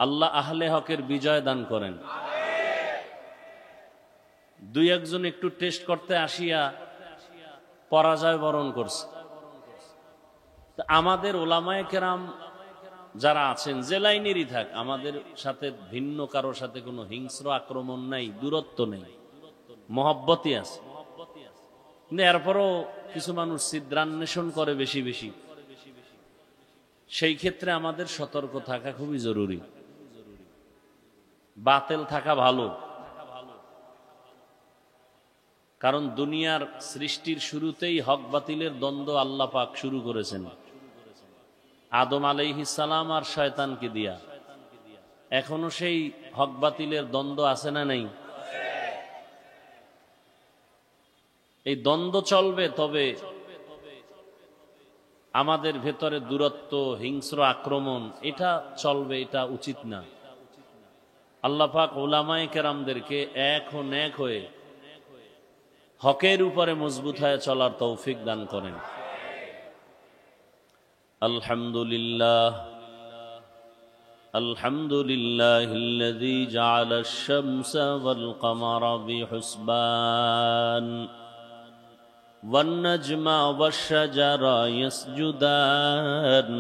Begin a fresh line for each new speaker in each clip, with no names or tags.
আল্লাহ আহলে হকের বিজয় দান করেন। দুই একজন একটু টেস্ট করতে আসিয়া পরাজয় বরণ করছে। আমাদের ওলামায়ে কেরাম যারা আছেন, যে লাইনেরই থাক, আমাদের সাথে ভিন্ন কারোর সাথে কোনো হিংস্র আক্রমণ নাই, দূরত্ব নেই, মহব্বতই আছে। কিন্তু এরপরও কিছু মানুষ ছিদ্রান্বেষণ করে বেশি বেশি। সেই ক্ষেত্রে আমাদের সতর্ক থাকা খুবই জরুরি। বাতিল থাকা ভালো, কারণ দুনিয়ার সৃষ্টির শুরুতেই হক বাতিলের দ্বন্দ্ব আল্লাহ পাক শুরু করেছেন আদম আলাইহিস সালাম আর শয়তানকে দিয়া। এখনো সেই হক বাতিলের দ্বন্দ্ব আছে না নাই? এই দ্বন্দ্ব চলবে, তবে আমাদের ভেতরে দূরত্ব, হিংস্র আক্রমণ এটা চলবে, এটা উচিত না। আল্লাহ পাক উলামায়ে কেরামদেরকে এক হয়ে হকের উপরে মজবুত হয়ে চলার তৌফিক দান করেন। আলহামদুলিল্লাহ আলহামদুলিল্লাহিল্লাযী জাআলাশ শামসা ওয়াল কমারা বিহুসবান ওয়ান নাজমা ওয়াশ শাজারা ইয়াসজুদান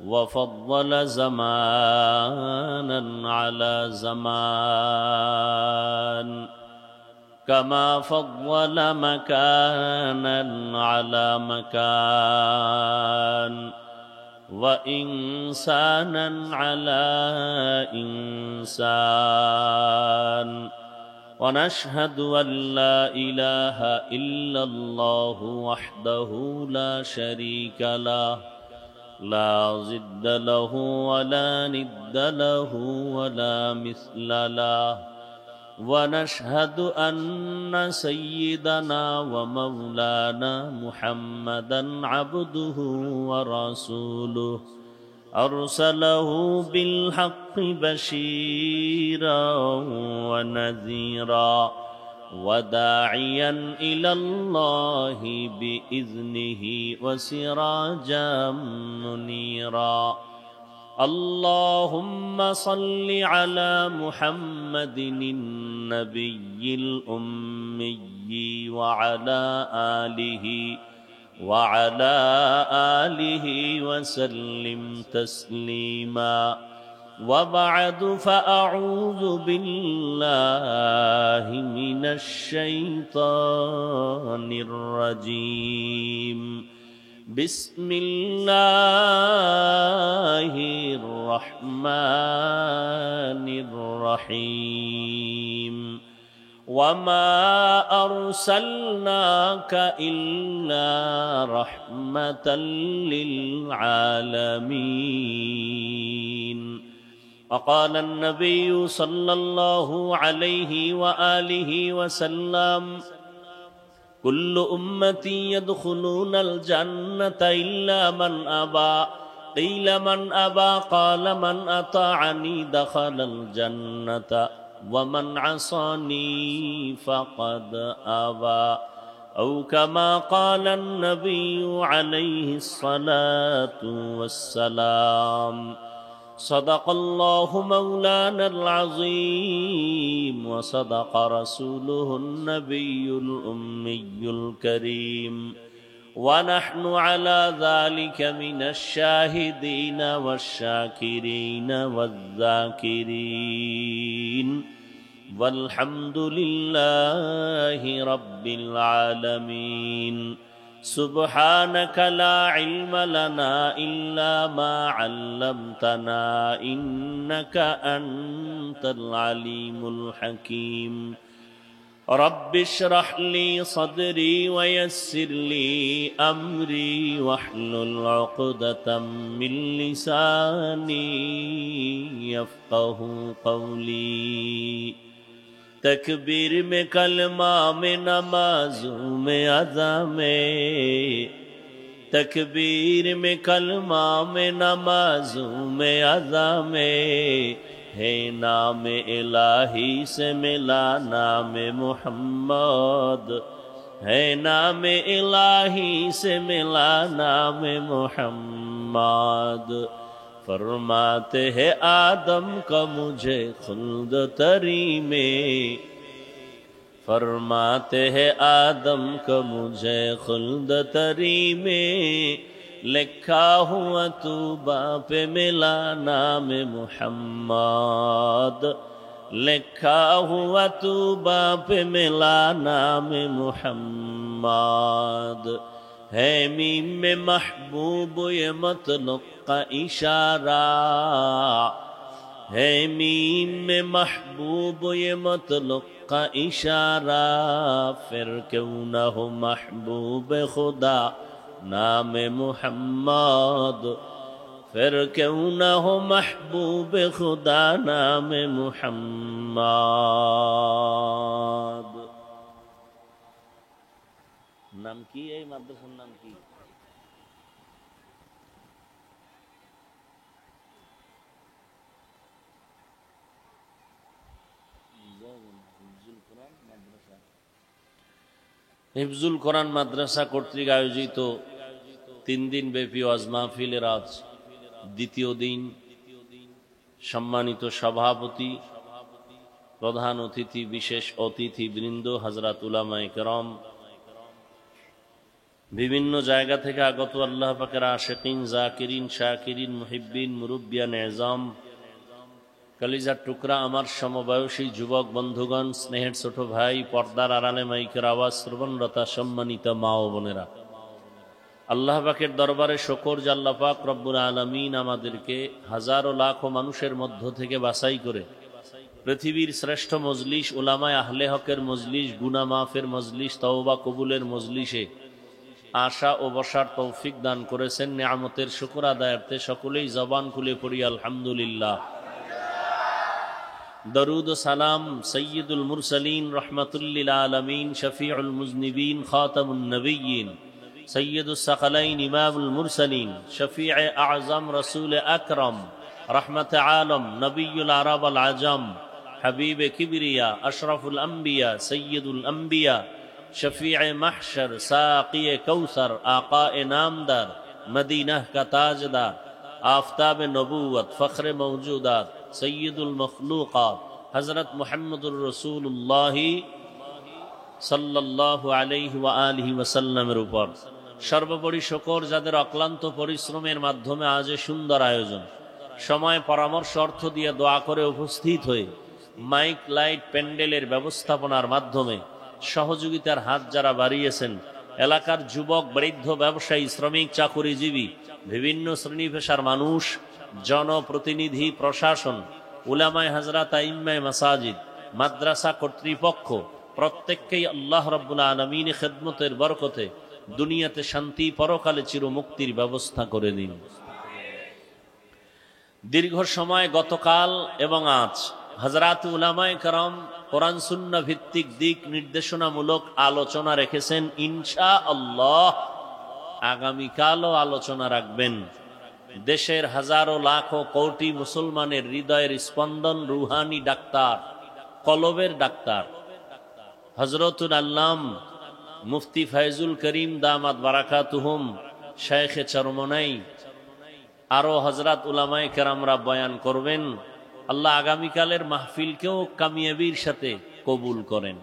ওয়া ফাদ্দালা জামানান আলা জামান كما فضل مكانا على مكان وإنسانا على إنسان ونشهد أن لا إله إلا الله وحده لا شريك له لا ضد له ولا ند له ولا مثل له ونشهد أن سيدنا ومولانا محمدا عبده ورسوله أرسله بالحق بشيرا ونذيرا وداعيا إلى الله بإذنه وسراجا منيرا اللهم صل على محمد النبي الأمي وعلى آله وسلم تسليما وبعد فأعوذ بالله من الشيطان الرجيم بسم الله الرحمن الرحيم وما أرسلناك إلا رحمة للعالمين وقال النبي صلى الله عليه وآله وسلم كل أمتي يدخلون الجنة إلا من أبى قيل من أبى قال من أطاعني دخل الجنة ومن عصاني فقد أبى أو كما قال النبي عليه الصلاة والسلام صدق الله مولانا العظيم وصدق رسوله النبي الأمي الكريم ونحن على ذلك من الشاهدين والشاكرين والذاكرين والحمد لله رب العالمين سبحانك لا علم لنا إلا ما علمتنا إنك أنت العليم الحكيم رب اشرح لي صدري ويسر لي أمري واحلل عقدة من لساني يفقه قولي تکبیر میں کلمہ میں نمازوں میں اذا میں تکبیر میں کلمہ میں نمازوں میں اذا میں ہے نام الہی سے ملا نام محمد ہے نام الہی سے ملا نام محمد फरमाते हैं आदम का मुझे खुल्द तरी में, फरमाते हैं आदम का मुझे खुल्द तरी में, लिखा हुआ तूबा पे मिला नाम मुहम्मद, लिखा हुआ तूबा पे मिला नाम मुहम्मद। है मीम में महबूब ये मतलुक का इशारा, है मीम में महबूब ये मतलुक का इशारा, फिर क्यों न हो महबूब खुदा नाम मुहम्मद, फिर क्यों न हो महबूब खुदा नाम मुहम्मद। नाम की है মাদ্রাসার নাম কি? হিফজুল কোরআন মাদ্রাসা কর্তৃক আয়োজিত 3 দিন ব্যাপী ওয়াজ মাহফিলের আজ দ্বিতীয় দিন। সম্মানিত সভাপতি, প্রধান অতিথি, বিশেষ অতিথি বৃন্দ, হযরত উলামায়ে কেরাম, বিভিন্ন জায়গা থেকে আগত আল্লাহ পাকের আশিকিন, জাকিরিন, শাকিরিন, মুহিব্বিন, মুরব্বিয়ান এজাম, কলিজার টুকরা আমার সমবয়সী যুবক বন্ধুগণ, স্নেহের ছোট ভাই, পর্দার আড়ালে মাইকের আওয়াজ শ্রবণরতা সম্মানিত মা ও বোনেরা, আল্লাহ পাকের দরবারে শুকর যে আল্লাহ পাক রব্বুল আলামিন আমাদেরকে হাজারো লাখো মানুষের মধ্য থেকে বাছাই করে পৃথিবীর শ্রেষ্ঠ মজলিস, উলামায়ে আহলে হকের মজলিস, গুনাহ মাফের মজলিস, তওবা কবুলের মজলিসে আশা ও বসার তৌফিক দান করেছেন। নিয়ামতের শুকর আদায়ার্থে সকলেই জবান খুলে পড়ি আলহামদুলিল্লাহ। দরুদ ও সালাম সৈয়দুল মুরসালিন, রহমাতুল লিল আলামিন, শফিউল মুজনিবিন, খাতামুন নবিয়্যিন, সৈয়দুস সাকালাইন, ইমামুল মুরসালিন, শফিয়ে আযম, রাসূল আকরাম, রহমতে আলম, নবিয়ুল আরব আল আজম, হাবিবে কিবরিয়া, আশরাফুল আম্বিয়া, সৈয়দুল আম্বিয়া, शफीए महशर, साक़िए कौसर, आक़ाए नामदार, मदीना का ताजदार, आफ़ताब नबूवत, फ़ख्र मौजूदात, सय्यदुल मखलूक़ात, हज़रत मुहम्मदुर रसूलुल्लाह सल्लल्लाहु अलैहि व आलिहि वसल्लमेर উপর সর্বোপরি শুকর যাদের অক্লান্ত পরিশ্রমের মাধ্যমে আজ সুন্দর আয়োজন, সময় পরামর্শ অর্থ দিয়ে দোয়া করে উপস্থিত হয়ে মাইক লাইট প্যান্ডেলের ব্যবস্থাপনার মাধ্যমে সহযোগিতার হাত যারা বাড়িয়েছেন, এলাকার যুবক, বৃদ্ধ, ব্যবসায়ী, শ্রমিক, চাকুরিজীবী, বিভিন্ন শ্রেণী পেশার মানুষ, জনপ্রতিনিধি, প্রশাসন, উলামায়ে হযরত, আইম্মায়ে মাসাজিদ, মাদ্রাসা কর্তৃপক্ষ, প্রত্যেককেই আল্লাহ রাব্বুল আলামিন খেদমতের বরকতে দুনিয়াতে শান্তি, পরকালে চিরমুক্তির ব্যবস্থা করে দিন। দীর্ঘ সময় গতকাল এবং আজ হযরত উলামায়ে কেরাম কোরআন সুন্নাহ ভিত্তিক দিক নির্দেশনামূলক আলোচনা রেখেছেন। ইনশাআল্লাহ আগামীকালও আলোচনা রাখবেন। দেশের হাজারো লাখো কোটি মুসলমানের হৃদয়ের স্পন্দন, রুহানি ডাক্তার, কলবের ডাক্তার হযরতুল আল্লাম মুফতি ফয়জুল করিম দামাত বারাকাতুহুম, শাইখে চরমনাই, আরো হযরত উলামায়ে কেরামরা বয়ান করবেন। আল্লাহ আগামীকালের মাহফিলকেও কামিয়াবির সাথে কবুল করেন।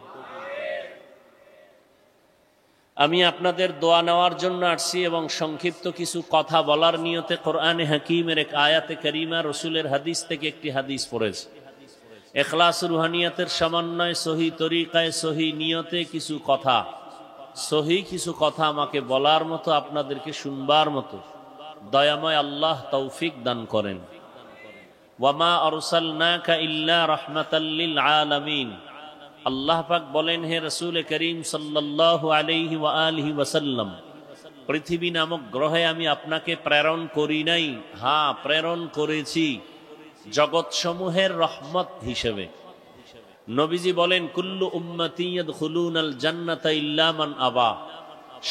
আমি আপনাদের দোয়া নেওয়ার জন্য আসছি এবং সংক্ষিপ্ত কিছু কথা বলার নিয়তে কোরআনে হাকিমের এক আয়াতে কারিমা, রসুলের হাদিস থেকে একটি হাদিস পড়েছি। ইখলাস রুহানিয়াতের সমন্বয়, সহি তরিকায়, সহি নিয়তে কিছু কথা, সহি কিছু কথা আমাকে বলার মতো, আপনাদেরকে শুনবার মতো দয়াময় আল্লাহ তৌফিক দান করেন। ওয়ামা আরসালনাকা ইল্লা রাহমাতাল লিল আলামিন। আল্লাহ পাক বলেন, হে রাসূল করিম সাল্লাল্লাহু আলাইহি ওয়া আলিহি ওয়াসাল্লাম, পৃথিবী নামক গ্রহে আমি আপনাকে প্রেরণ করি নাই, হ্যাঁ প্রেরণ করেছি জগৎসমূহের রহমত হিসেবে। নবীজি বলেন, কুল্লু উম্মতি ইয়াদখুলুনাল জান্নাতা ইল্লা মান আবা।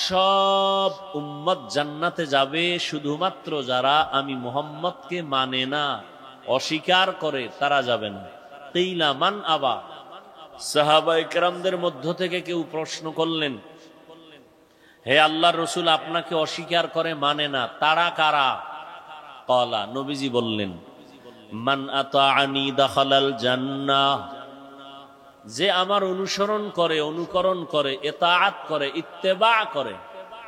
সব উম্মত জান্নাতে যাবে, শুধুমাত্র যারা আমি মুহাম্মদকে মানে না, অস্বীকার করে, তারা যাবে না। কিলা মান আবা। সাহাবায়ে কেরামদের মধ্য থেকে কেউ প্রশ্ন করলেন, হে আল্লাহর রাসূল, আপনাকে অস্বীকার করে, মানে না, তারা কারা? ক্বালা, নবীজি বললেন, মান আতাআনি দাখালাল জান্নাহ, যে আমার অনুসরণ করে, অনুকরণ করে, ইতাআত করে, ইত্তেবা করে,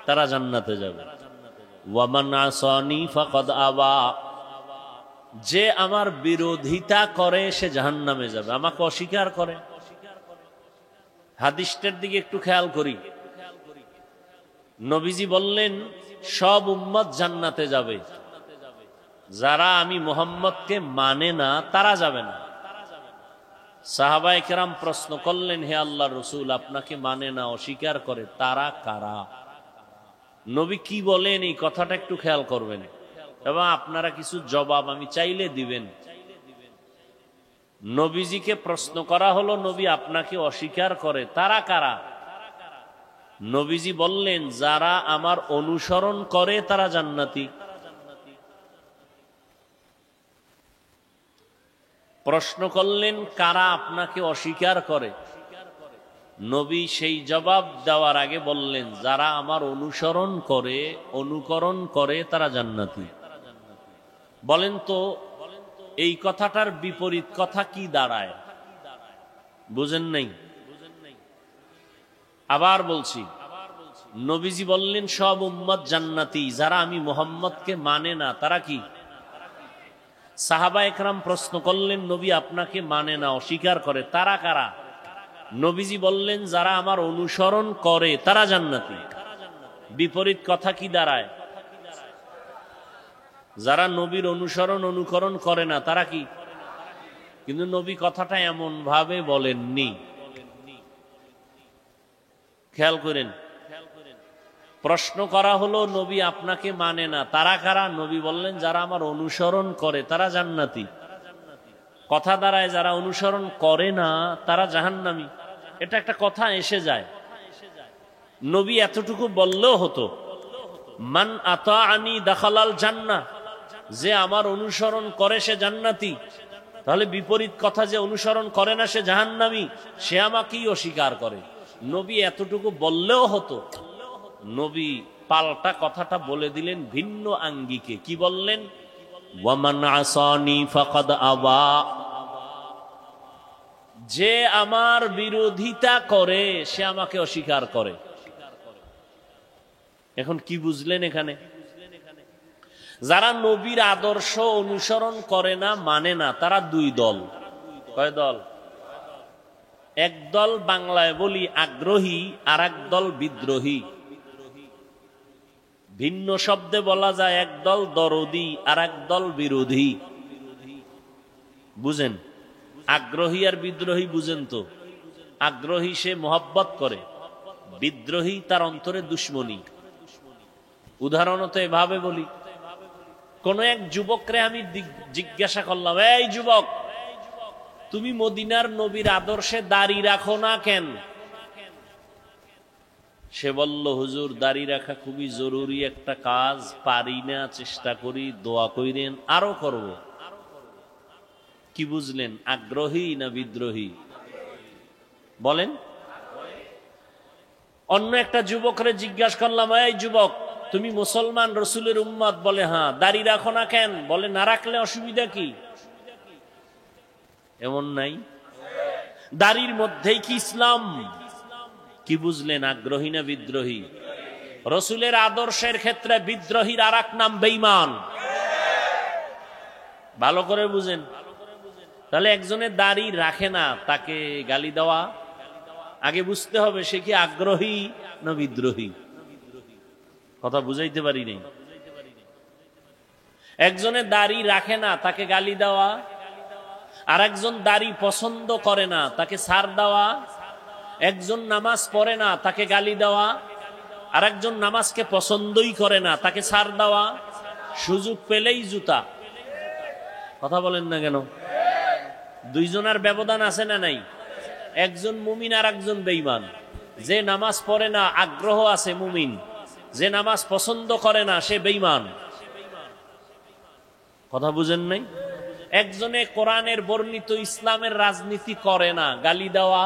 তারা জান্নাতে যাবে। ওয়া মান আসানি ফাকাদ আবা, যে আমার বিরোধিতা করে সে জাহান্নামে যাবে, আমাকে অস্বীকার করে। হাদিসটার দিকে একটু খেয়াল করি। নবীজি বললেন সব উম্মত জান্নাতে যাবে, যারা আমি মুহাম্মদকে মানে না তারা যাবে না। সাহাবায়ে কেরাম প্রশ্ন করলেন, হে আল্লাহর রাসূল, আপনাকে মানে না, অস্বীকার করে, তারা কারা? নবী কি বলেন এই কথাটা একটু খেয়াল করবেন, এবং আপনারা কিছু জবাব আমি চাইলে দিবেন। নবীজিকে প্রশ্ন করা হলো, নবী আপনাকে অস্বীকার করে, তারা কারা? নবীজি বললেন, যারা আমার অনুসরণ করে তারা জান্নাতি। প্রশ্ন করলেন, কারা আপনাকে অস্বীকার করে? নবী সেই জবাব দেওয়ার আগে বললেন, যারা আমার অনুসরণ করে, অনুকরণ করে তারা জান্নাতি। বলেন তো এই কথাটার বিপরীত কথা কি দাঁড়ায়? বুঝেন নাই? আবার বলছি, নবীজি বললেন সব উম্মত জান্নাতি, যারা আমি মুহাম্মদকে মানে না তারা কি? সাহাবায়ে কেরাম প্রশ্ন করলেন, নবী আপনাকে মানে না, অস্বীকার করে, তারা কারা? নবীজি বললেন, যারা আমার অনুসরণ করে তারা জান্নাতি। বিপরীত কথা কি দাঁড়ায়? যারা নবীর অনুসরণ, অনুকরণ করে না তারা কি? কিন্তু নবী কথাটা এমন ভাবে বলেননি। খেয়াল করেন, প্রশ্ন করা হলো, নবী আপনাকে মানে না, তারা কারা? নবী বললেন, যারা আমার অনুসরণ করে তারা জান্নাতি। কথা দাঁড়ায়, যারা অনুসরণ করে না তারা জাহান্নামী। এটা একটা কথা এসে যায়। নবী এতটুকু বললেও হতো, মান আতাআনি দাখালাল জান্নাহ, যে আমার অনুসরণ করে সে জান্নাতি। তাহলে বিপরীত কথা, যে অনুসরণ করে না সে জাহান্নামী, সে আমাকেই অস্বীকার করে। নবী এতটুকু বললেও হতো। নবী পাল্টা কথাটা বলে দিলেন ভিন্ন আঙ্গিকে। কি বললেন? ওয়া মান আসানি ফাকাদ আবা, যে আমার বিরোধিতা করে সে আমাকে অস্বীকার করে। এখন কি বুঝলেন এখানে? যারা নবীর আদর্শ অনুসরণ করে না, মানে না, তারা দুই দল। কয় দল? এক দল বাংলায় বলি আগ্রহী, আর এক দল বিদ্রোহী। ভিন্ন শব্দে বলা যায় এক দল দরদি, আর এক দল বিরোধী। বুঝেন? আগ্রহী আর বিদ্রোহী বুঝেন তো? আগ্রহী সে মোহাব্বত করে, বিদ্রোহী তার অন্তরে দুশ্মনী। উদাহরণত এভাবে বলি, কোন এক যুবকরে আমি জিজ্ঞাসা করলাম, এই যুবক, তুমি মদিনার নবীর আদর্শে দাড়ি রাখো না কেন? সে বলল, হুজুর, দাড়ি রাখা খুবই জরুরি একটা কাজ, পারি না, চেষ্টা করি, দোয়া কইরেন, আরো করব। কি বুঝলেন? আগ্রহী না বিদ্রোহী? বলেন। অন্য একটা যুবকরে জিজ্ঞাসা করলাম, এই যুবক, তুমি মুসলমান, রসুলের উম্মত? বলে হ্যাঁ। দাড়ি রাখো না কেন? বলে না রাখলে অসুবিধা কি? এমন নাই? দাড়ির মধ্যেই কি ইসলাম? কি বুঝলেন? আগ্রহী না বিদ্রোহী? রসুলের আদর্শের ক্ষেত্রে বিদ্রোহীর আর এক নাম বেঈমান। ভালো করে বুঝেন। তাহলে একজনের দাড়ি রাখে না, তাকে গালি দেওয়া, আগে বুঝতে হবে সে কি আগ্রহী না বিদ্রোহী। কথা বুঝাইতে পারি নাই? একজনের দাড়ি রাখে না, তাকে গালি দেওয়া, আর একজন দাড়ি পছন্দ করে না, তাকে ছাড় দেওয়া। একজন নামাজ পড়ে না, তাকে গালি দেওয়া, আর একজন নামাজকে পছন্দই করে না, তাকে ছাড় দেওয়া। সুযোগ পেলেই জুতা। কথা বলেন না কেন? দুইজনের ব্যবধান আছে না নাই? একজন মুমিন আর একজন বেঈমান। যে নামাজ পড়ে না আগ্রহ আছে মুমিন, যে নামাজ পছন্দ করে না সে বেঈমান। কথা বুঝেন নাই? একজনে কোরআনের বর্ণিত ইসলামের রাজনীতি করে না, গালি দেওয়া,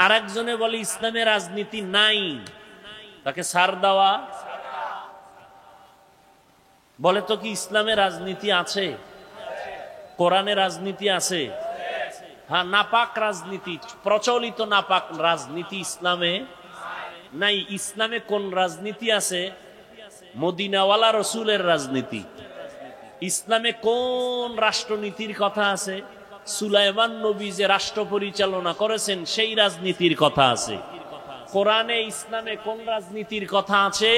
আর একজনে বলে ইসলামের রাজনীতি নাই, তাকে ছাড় দেওয়া। বলে তো কি ইসলামে রাজনীতি আছে? কোরআনে রাজনীতি আছে? হ্যাঁ, নাপাক রাজনীতি, প্রচলিত নাপাক রাজনীতি ইসলামে নাই। ইসলামে কোন রাজনীতি আছে? মদিনাওয়ালা রসুলের রাজনীতি। ইসলামে কোন রাষ্ট্রনীতির কথা আছে? সুলাইমান নবী যে রাষ্ট্র পরিচালনা করেছেন সেই রাজনীতির কথা আছে। কোরআনে ইসলামে কোন রাজনীতির কথা আছে?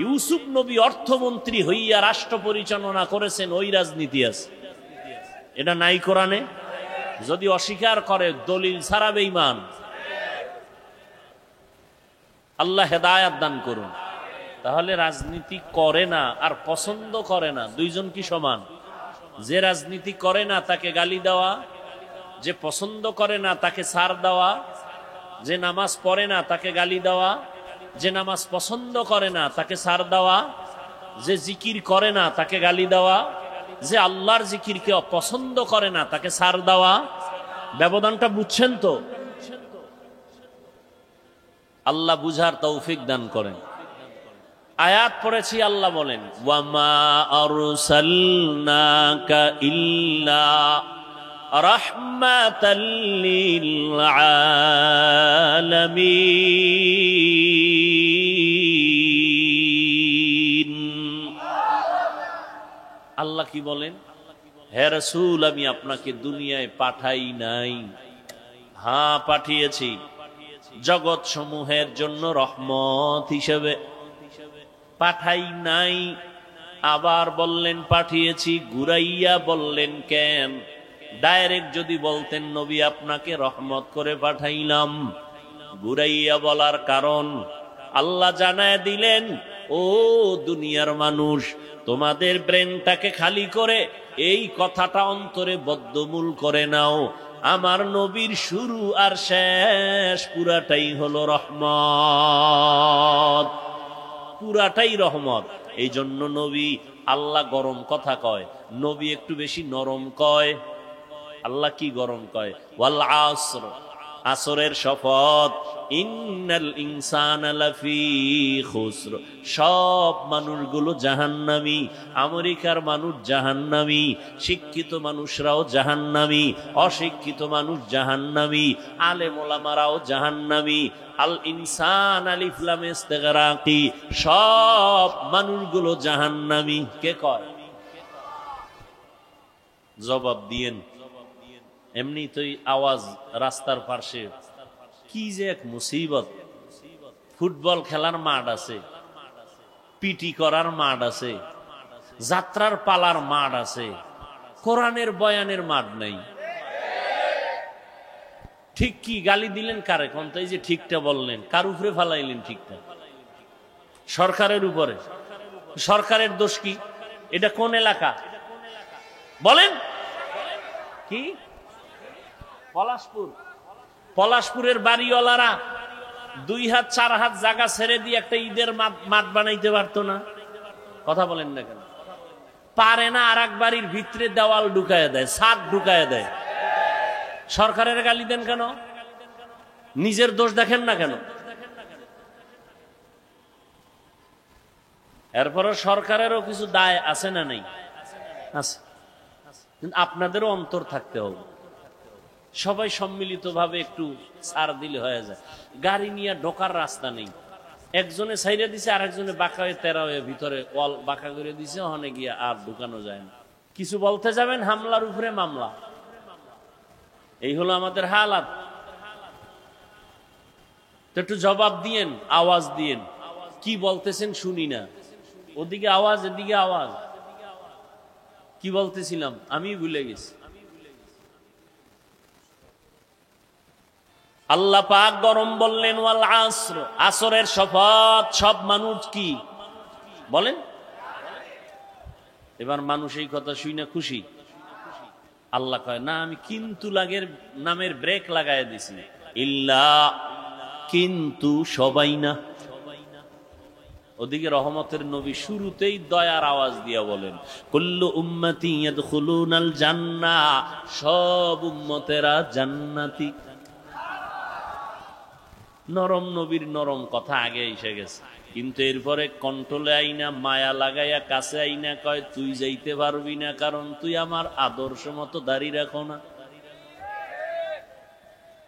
ইউসুফ নবী অর্থমন্ত্রী হইয়া রাষ্ট্র পরিচালনা করেছেন, ওই রাজনীতি আছে। এটা নাই কোরআনে? যদি অস্বীকার করে দলিল ছাড়া বেঈমান। আল্লাহ হেদায়াত দান করুন। তাহলে রাজনীতি করে না আর পছন্দ করে না, দুইজন কি সমান? যে রাজনীতি করে না তাকে গালি দেওয়া, যে পছন্দ করে না তাকে ছাড় দেওয়া, যে নামাজ পড়ে না তাকে গালি দেওয়া, যে নামাজ পছন্দ করে না তাকে ছাড় দেওয়া, যে জিকির করে না তাকে গালি দেওয়া, যে আল্লাহর জিকিরকে অপছন্দ করে না তাকে ছাড় দেওয়া। ব্যবধানটা বুঝছেন তো? আল্লাহ বুঝার তৌফিক দান করেন। আয়াত পড়েছি, আল্লাহ বলেন ওয়ামা আরসালনাকা ইল্লা রাহমাতাল লিল আলামিন। আল্লাহ কি বলেন? হে রাসূল, আমি আপনাকে দুনিয়ায় পাঠাই নাই। হ্যাঁ, পাঠিয়েছি জগৎ সমূহের জন্য রহমত হিসেবে, পাঠাই নাই। আবার বললেন পাঠিয়েছি, ঘুরাইয়া বললেন কেন? ডাইরেক্ট যদি বলতেন নবী আপনাকে রহমত করে পাঠাইলাম, ঘুরাইয়া বলার কারণ আল্লাহ জানায় দিলেন, ও দুনিয়ার মানুষ, তোমাদের ব্রেনটাকে খালি করে এই কথাটা অন্তরে বদ্ধমূল করে নাও, আমার নবীর শুরু আর শেষ পুরাটাই হলো রহমত, পুরাটাই রহমত। এই জন্য নবী, আল্লাহ গরম কথা কয়, নবী একটু বেশি নরম কয়। আল্লাহ কি গরম কয়? ওয়াল আসর, আসরের শপথ, ইন্নাল ইনসানা লাফি খুসর, সব মানুষগুলো জাহান্নামী। আমেরিকার মানুষ জাহান্নামী, শিক্ষিত মানুষরাও জাহান্নামী, অশিক্ষিত মানুষ জাহান্নামী, আলেম ওলামারাও জাহান্নামী। আল ইনসান আলিফ লাম ইস্তিগরাকি, সব মানুষগুলো জাহান্নামী। কে কয়? জবাব দিয়েন। এমনি তো আওয়াজ রাস্তার পাশে কি যে এক মুসিবত। ফুটবল খেলার মাঠ আছে, পিটি করার মাঠ আছে, যাত্রার পালার মাঠ আছে, কোরআনের বয়ানের মাঠ নাই। ঠিক কি গালি দিলেন কারে? কোন তো এই যে ঠিকটা বললেন, কার উপরে ফালাইলেন ঠিকটা? সরকারের উপরে। সরকারের দোষ কি? এটা কোন এলাকা বলেন? কি পলাশপুর? পলাশপুরের বাড়িওয়ালারা 2 হাত 4 হাত জায়গা ছেড়ে দিয়ে একটা ঈদের মাঠ বানাইতে পারতো না? কথা বলেন না কেন? পারে না। আর এক বাড়ির ভিতরে দেওয়াল ঢুকায় দেয়, ছাদ ঢুকায় দেয়। সরকারের গালি দেন কেন? নিজের দোষ দেখেন না কেন? এরপরও সরকারেরও কিছু দায় আছে না নেই? আছে। কিন্তু আপনাদেরও অন্তর থাকতে হবে। সবাই সম্মিলিতভাবে একটু ছাড় দিলে হয়ে যায়। গাড়ি নিয়ে ঢোকার রাস্তা নেই, একজনে ছাইড়ে দিছে, আরেকজনে বাঁকা হয়ে তেরা হয়ে ভিতরে ওয়াল বাঁকা করে দিছে, ওখানে গিয়ে আর ঢুকানো যায় না। কিছু বলতে যাবেন, হামলার উপরে মামলা। এই হলো আমাদের হালাত। তো একটু জবাব দিয়েন, আওয়াজ দিয়েন। কি বলতেছেন শুনি না। ওদিকে আওয়াজ, এদিকে আওয়াজ। কি বলতেছিলাম আমি ভুলে গেছি। আল্লাহ পাক গরম বললেন ওয়াল আসর, আসরের শপথ। সব মানুষ কি বলেন? এবার মানুষ এই কথা শুই না খুশি। আল্লাহ কয় না, আমি কিন্তু লাগের নামের ব্রেক লাগায় দিছি। ইল্লা, কিন্তু সবাই না। ওদিকে রহমতের নবী শুরুতেই দয়ার আওয়াজ দিয়া বলেন, কুল্লু উম্মতি ইয়াদখুলুনাল জান্নাহ, সব উম্মতেরা জান্নাতি। নরম নবীর নরম কথা আগে এসে গেছে। কিন্তু এরপরে কন্ট্রোলে আইনা মায়া লাগাইয়া কাছে আইনা কয় তুই যাইতে পারবি না, কারণ তুই আমার আদর্শ মতো দাঁড়িয়ে রাখো না।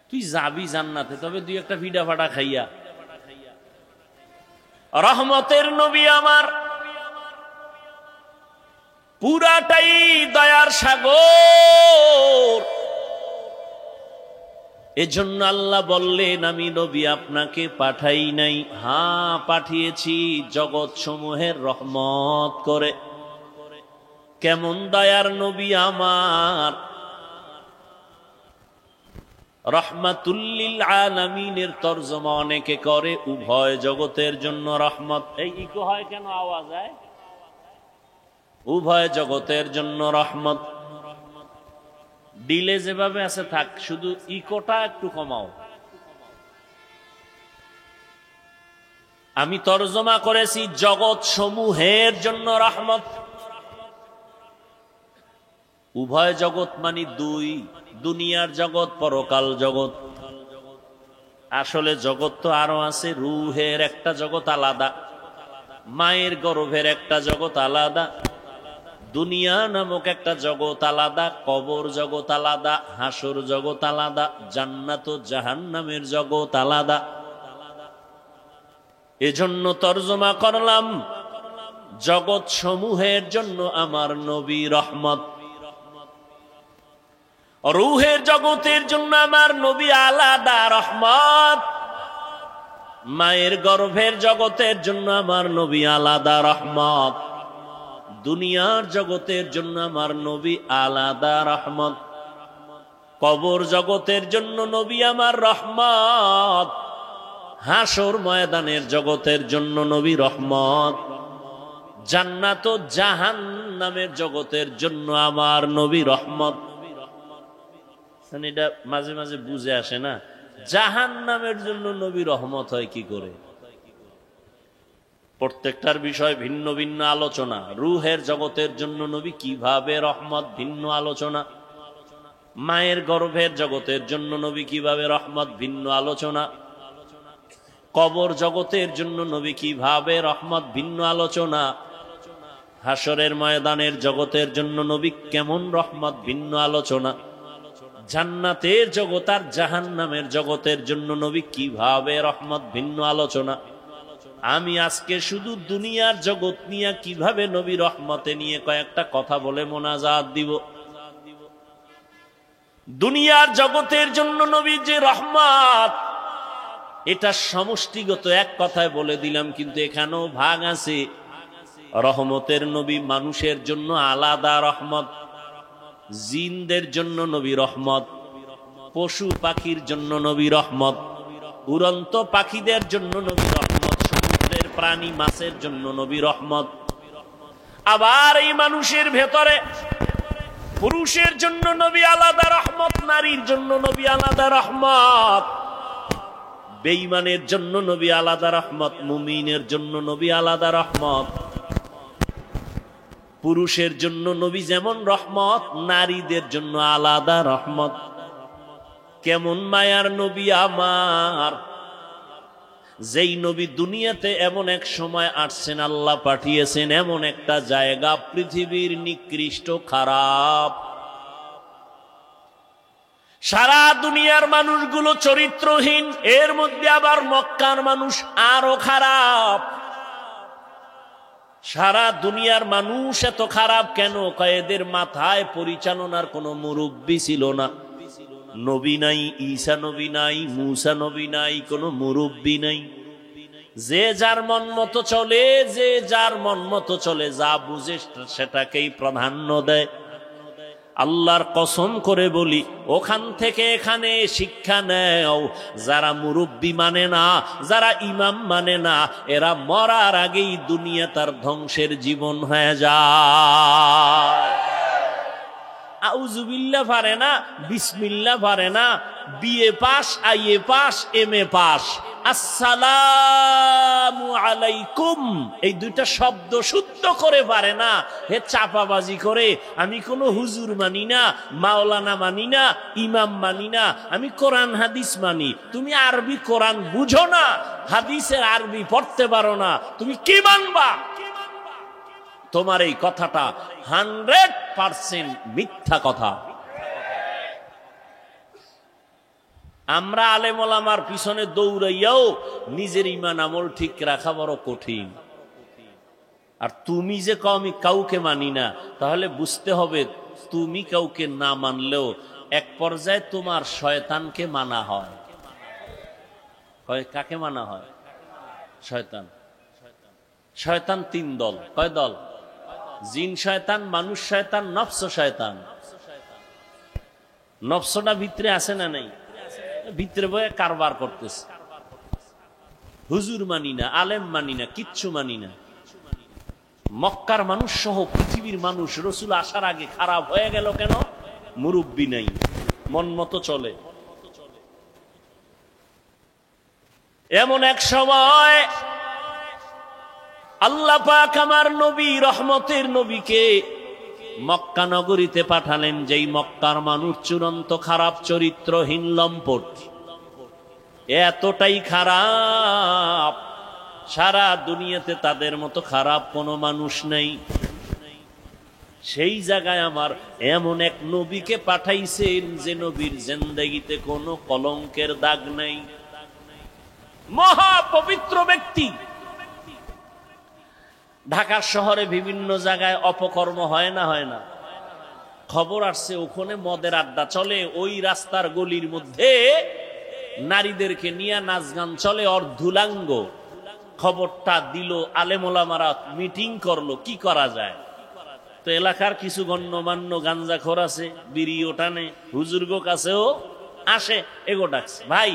তুই যাবি জান্নাতে, তবে দুই একটা ভিডা ফাটা খাইয়া। রহমতের নবী আমার পুরাটাই দয়ার সাগর। এজন্য আল্লাহ বললেন আমি নবী আপনাকে পাঠাই নাই, হ্যাঁ পাঠিয়েছি জগৎ সমূহের রহমত করে। কেমন দয়ার নবী আমার! রহমাতুল লিল আলামিনের তরজমা অনেকে করে উভয় জগতের জন্য রহমত। এই ইকো হয় কেন, আওয়াজ হয়? উভয় জগতের জন্য রহমত। ডিলে যেভাবে আছে থাক, শুধু ইকোটা একটু কমাও। আমি তরজমা করেছি জগৎ সমূহের জন্য রহমত। উভয় জগৎ মানে দুই, দুনিয়ার জগৎ, পরকাল জগৎ। আসলে জগৎ তো আরো আছে, রুহের একটা জগৎ আলাদা, মায়ের গর্ভের একটা জগৎ আলাদা, দুনিয়া নামক একটা জগৎ আলাদা, কবর জগৎ আলাদা, হাসর জগৎ আলাদা, জান্নাত ও জাহান্নামের জগৎ আলাদা। এজন্য তরজমা করলাম জগৎ সমূহের জন্য আমার নবী রহমত। রুহের জগতের জন্য আমার নবী আলাদা রহমত, মায়ের গর্ভের জগতের জন্য আমার নবী আলাদা রহমত, দুনিয়ার জগতের জন্য আমার নবী আলাদা রহমত, কবর জগতের জন্য নবী আমার রহমত, হাসর ময়দানের জগতের জন্য নবী রহমত, জান্নাত ও জাহান্নামের জগতের জন্য আমার নবী রহমত। এটা মাঝে মাঝে বুঝে আসে না, জাহান্নামের জন্য নবী রহমত হয় কি করে? প্রত্যেকটার বিষয় ভিন্ন ভিন্ন আলোচনা। রুহের জগতের জন্য নবী কিভাবে রহমত, ভিন্ন আলোচনা। মায়ের গর্ভের জগতের জন্য নবী কিভাবে রহমত, ভিন্ন আলোচনা। কবর জগতের জন্য নবী কিভাবে রহমত, ভিন্ন আলোচনা। হাসরের ময়দানের জগতের জন্য নবী কেমন রহমত, ভিন্ন আলোচনা। জান্নাতের জগৎ আর জাহান্নামের জগতের জন্য নবী কিভাবে রহমত, ভিন্ন আলোচনা। আমি আজকে শুধু দুনিয়ার জগৎ নিয়ে কিভাবে নবী রহমতে নিয়ে কয়েকটা কথা বলে মোনাজাত দিব। দুনিয়ার জগতের জন্য নবী যে রহমত, এটা সমষ্টিগত এক কথায় বলে দিলাম, কিন্তু এখানেও ভাগ আছে। রহমতের নবী মানুষের জন্য আলাদা রহমত, জিনদের জন্য নবী রহমত, পশু পাখির জন্য নবী রহমত, উড়ন্ত পাখিদের জন্য নবী রহমত, সমুদ্রের প্রাণী মাছের জন্য নবী রহমত। আবার এই মানুষের ভেতরে পুরুষের জন্য নবী আলাদা রহমত, নারীর জন্য নবী আলাদা রহমত, বেঈমানের জন্য নবী আলাদা রহমত, মুমিনের জন্য নবী আলাদা রহমত। পুরুষের জন্য নবী যেমন রহমত, নারীদের জন্য আলাদা রহমত। কেমন মায়ার নবী আমার! যেই নবী দুনিয়াতে এমন এক সময় আসছেন, আল্লাহ পাঠিয়েছেন এমন একটা জায়গা পৃথিবীর নিকৃষ্ট খারাপ, সারা দুনিয়ার মানুষগুলো চরিত্রহীন, এর মধ্যে আবার মক্কার মানুষ আরো খারাপ। সারা দুনিয়ার মানুষ এত খারাপ কেন? এদের মাথায় পরিচালনার কোনো মুরব্বী ছিল না। নবী নাই, ঈসা নবী নাই, মুসা নবী নাই, কোনো মুরব্বী নাই। যে যার মন মতো চলে, যে যার মন মতো চলে, যা বুঝে সেটাকেই প্রাধান্য দেয়। আল্লাহর কসম করে বলি, ওখান থেকে এখানে শিক্ষা নেও। যারা মুরব্বী মানে না, যারা ইমাম মানে না, এরা মরার আগেই দুনিয়া তার ধ্বংসের জীবন হয়ে যায়। আউযুবিল্লাহ পারে না, বিসমিল্লাহ পারে না, BA pass, IA pass, MA pass, আসসালামু আলাইকুম, এই দুইটা শব্দ শুদ্ধ করে পারে না, হে চাপাবাজি করে আমি কোনো হুজুর মানি না, মাওলানা মানি না, ইমাম মানি না, আমি কোরআন হাদিস মানি। তুমি আরবি কোরআন বুঝো না, হাদিসের আরবি পড়তে পারো না, তুমি কি মানবা? তোমার এই কথাটা 100% মিথ্যা কথা। আমরা আলেম ওলামার পিছনে দৌড়াইয়াও নিজের ঈমান আমল ঠিক রাখা বড় কঠিন। আর তুমি যে আমি কাউকে মানি না, তাহলে বুঝতে হবে তুমি কাউকে না মানলেও এক পর্যায়ে তোমার শয়তানকে মানা হয়। কাকে মানা হয়? শয়তান। শয়তান 3 দল। কয় দল? জিন শয়তান, মানুষ শয়তান, নফস শয়তান। নফসটা ভিতরে আছে না নাই? ভিতরে বয়ে কারবার করতেছে। হুজুর মানি না, আলেম মানি না, কিচ্ছু মানি না। মক্কার মানুষ সহ পৃথিবীর মানুষ রসুল আসার আগে খারাপ হয়ে গেল কেন? মুরব্বি নাই, মন মতো চলে। এমন এক সময় আল্লাহ পাক আমার নবী, রহমতের নবীকে মক্কা নগরীতে পাঠালেন, যেই মক্কার মানুষ চূড়ান্ত খারাপ চরিত্রহীন, লম্পট, এতটাই খারাপ সারা দুনিয়াতে তাদের মতো খারাপ কোনো মানুষ নেই। সেই জায়গায় আমার এমন এক নবীকে পাঠাইছেন যে নবীর জিন্দেগিতে কোনো কলঙ্কের দাগ নেই, মহা পবিত্র ব্যক্তি। ঢাকা শহরে বিভিন্ন জায়গায় অপকর্ম হয় না? হয় না? খবর আসছে ওখানে মদের আড্ডা চলে, ওই রাস্তার গলির মধ্যে নারীদেরকে নিয়ে নাচ গান চলে, অর্ধুলাঙ্গ। খবরটা দিল, আলেম ওলামারা মিটিং করলো, কি করা যায়। তো এলাকার কিছু গণ্যমান্য গাঞ্জাখোর আছে, বিড়িও টানে, হুজুর্গ কাছেও আসে, এগো ডাকছে, ভাই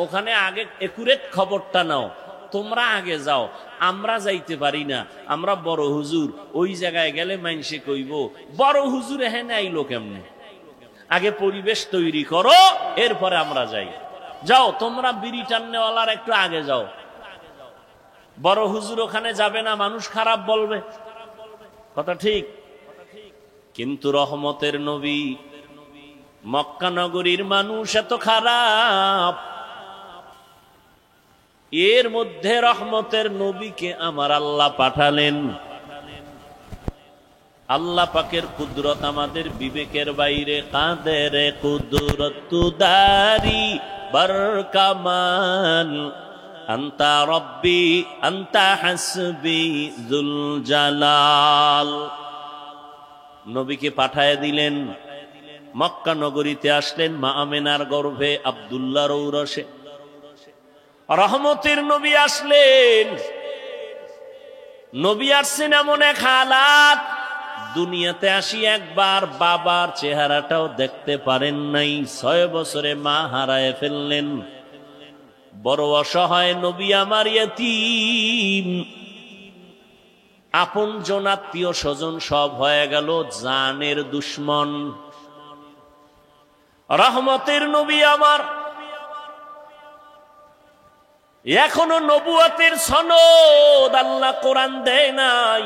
ওখানে আগে একুরেট খবরটা নাও, তোমরা আগে যাও, আমরা যাইতে পারি না, আমরা বড় হুজুর, ওই জায়গায় গেলে মাইনসে কইব বড় হুজুর এখানে আইলো কেমনে, আগে পরিবেশ তৈরি করো, এরপরে আমরা যাই। যাও তোমরা বিড়ি টান্নেওয়ালার একটু আগে যাও, বড় হুজুর ওখানে যাবে না, মানুষ খারাপ বলবে, কথা ঠিক। কিন্তু রহমতের নবী, মক্কা নগরীর মানুষ এত খারাপ, এর মধ্যে রহমতের নবীকে আমার আল্লাহ পাঠালেন। আল্লাহ পাকের কুদরত আমাদের বিবেকের বাইরে, কাদের কুদরত দারি বরকামাল, আন্তা রব্বি আন্তা হাসবি যুল জালাল। নবীকে পাঠায় দিলেন, মক্কা নগরীতে আসলেন, মা আমেনার গর্ভে আব্দুল্লাহর ঔরসে রহমতের নবী আসলেন। নবী আসছেন এমন এক হালাত, দুনিয়াতে আসি একবার বাবার চেহারাটাও দেখতে পারেন নাই, 6 বছরে মা হারায় ফেললেন। বড় অসহায় নবী আমার, ইয়তীম, আপন জন আত্মীয় স্বজন সব হয়ে গেল জানের দুশ্মন। রহমতের নবী আমার এখনো নবুয়তের সনদ আল্লাহ কোরআন দেয় নাই।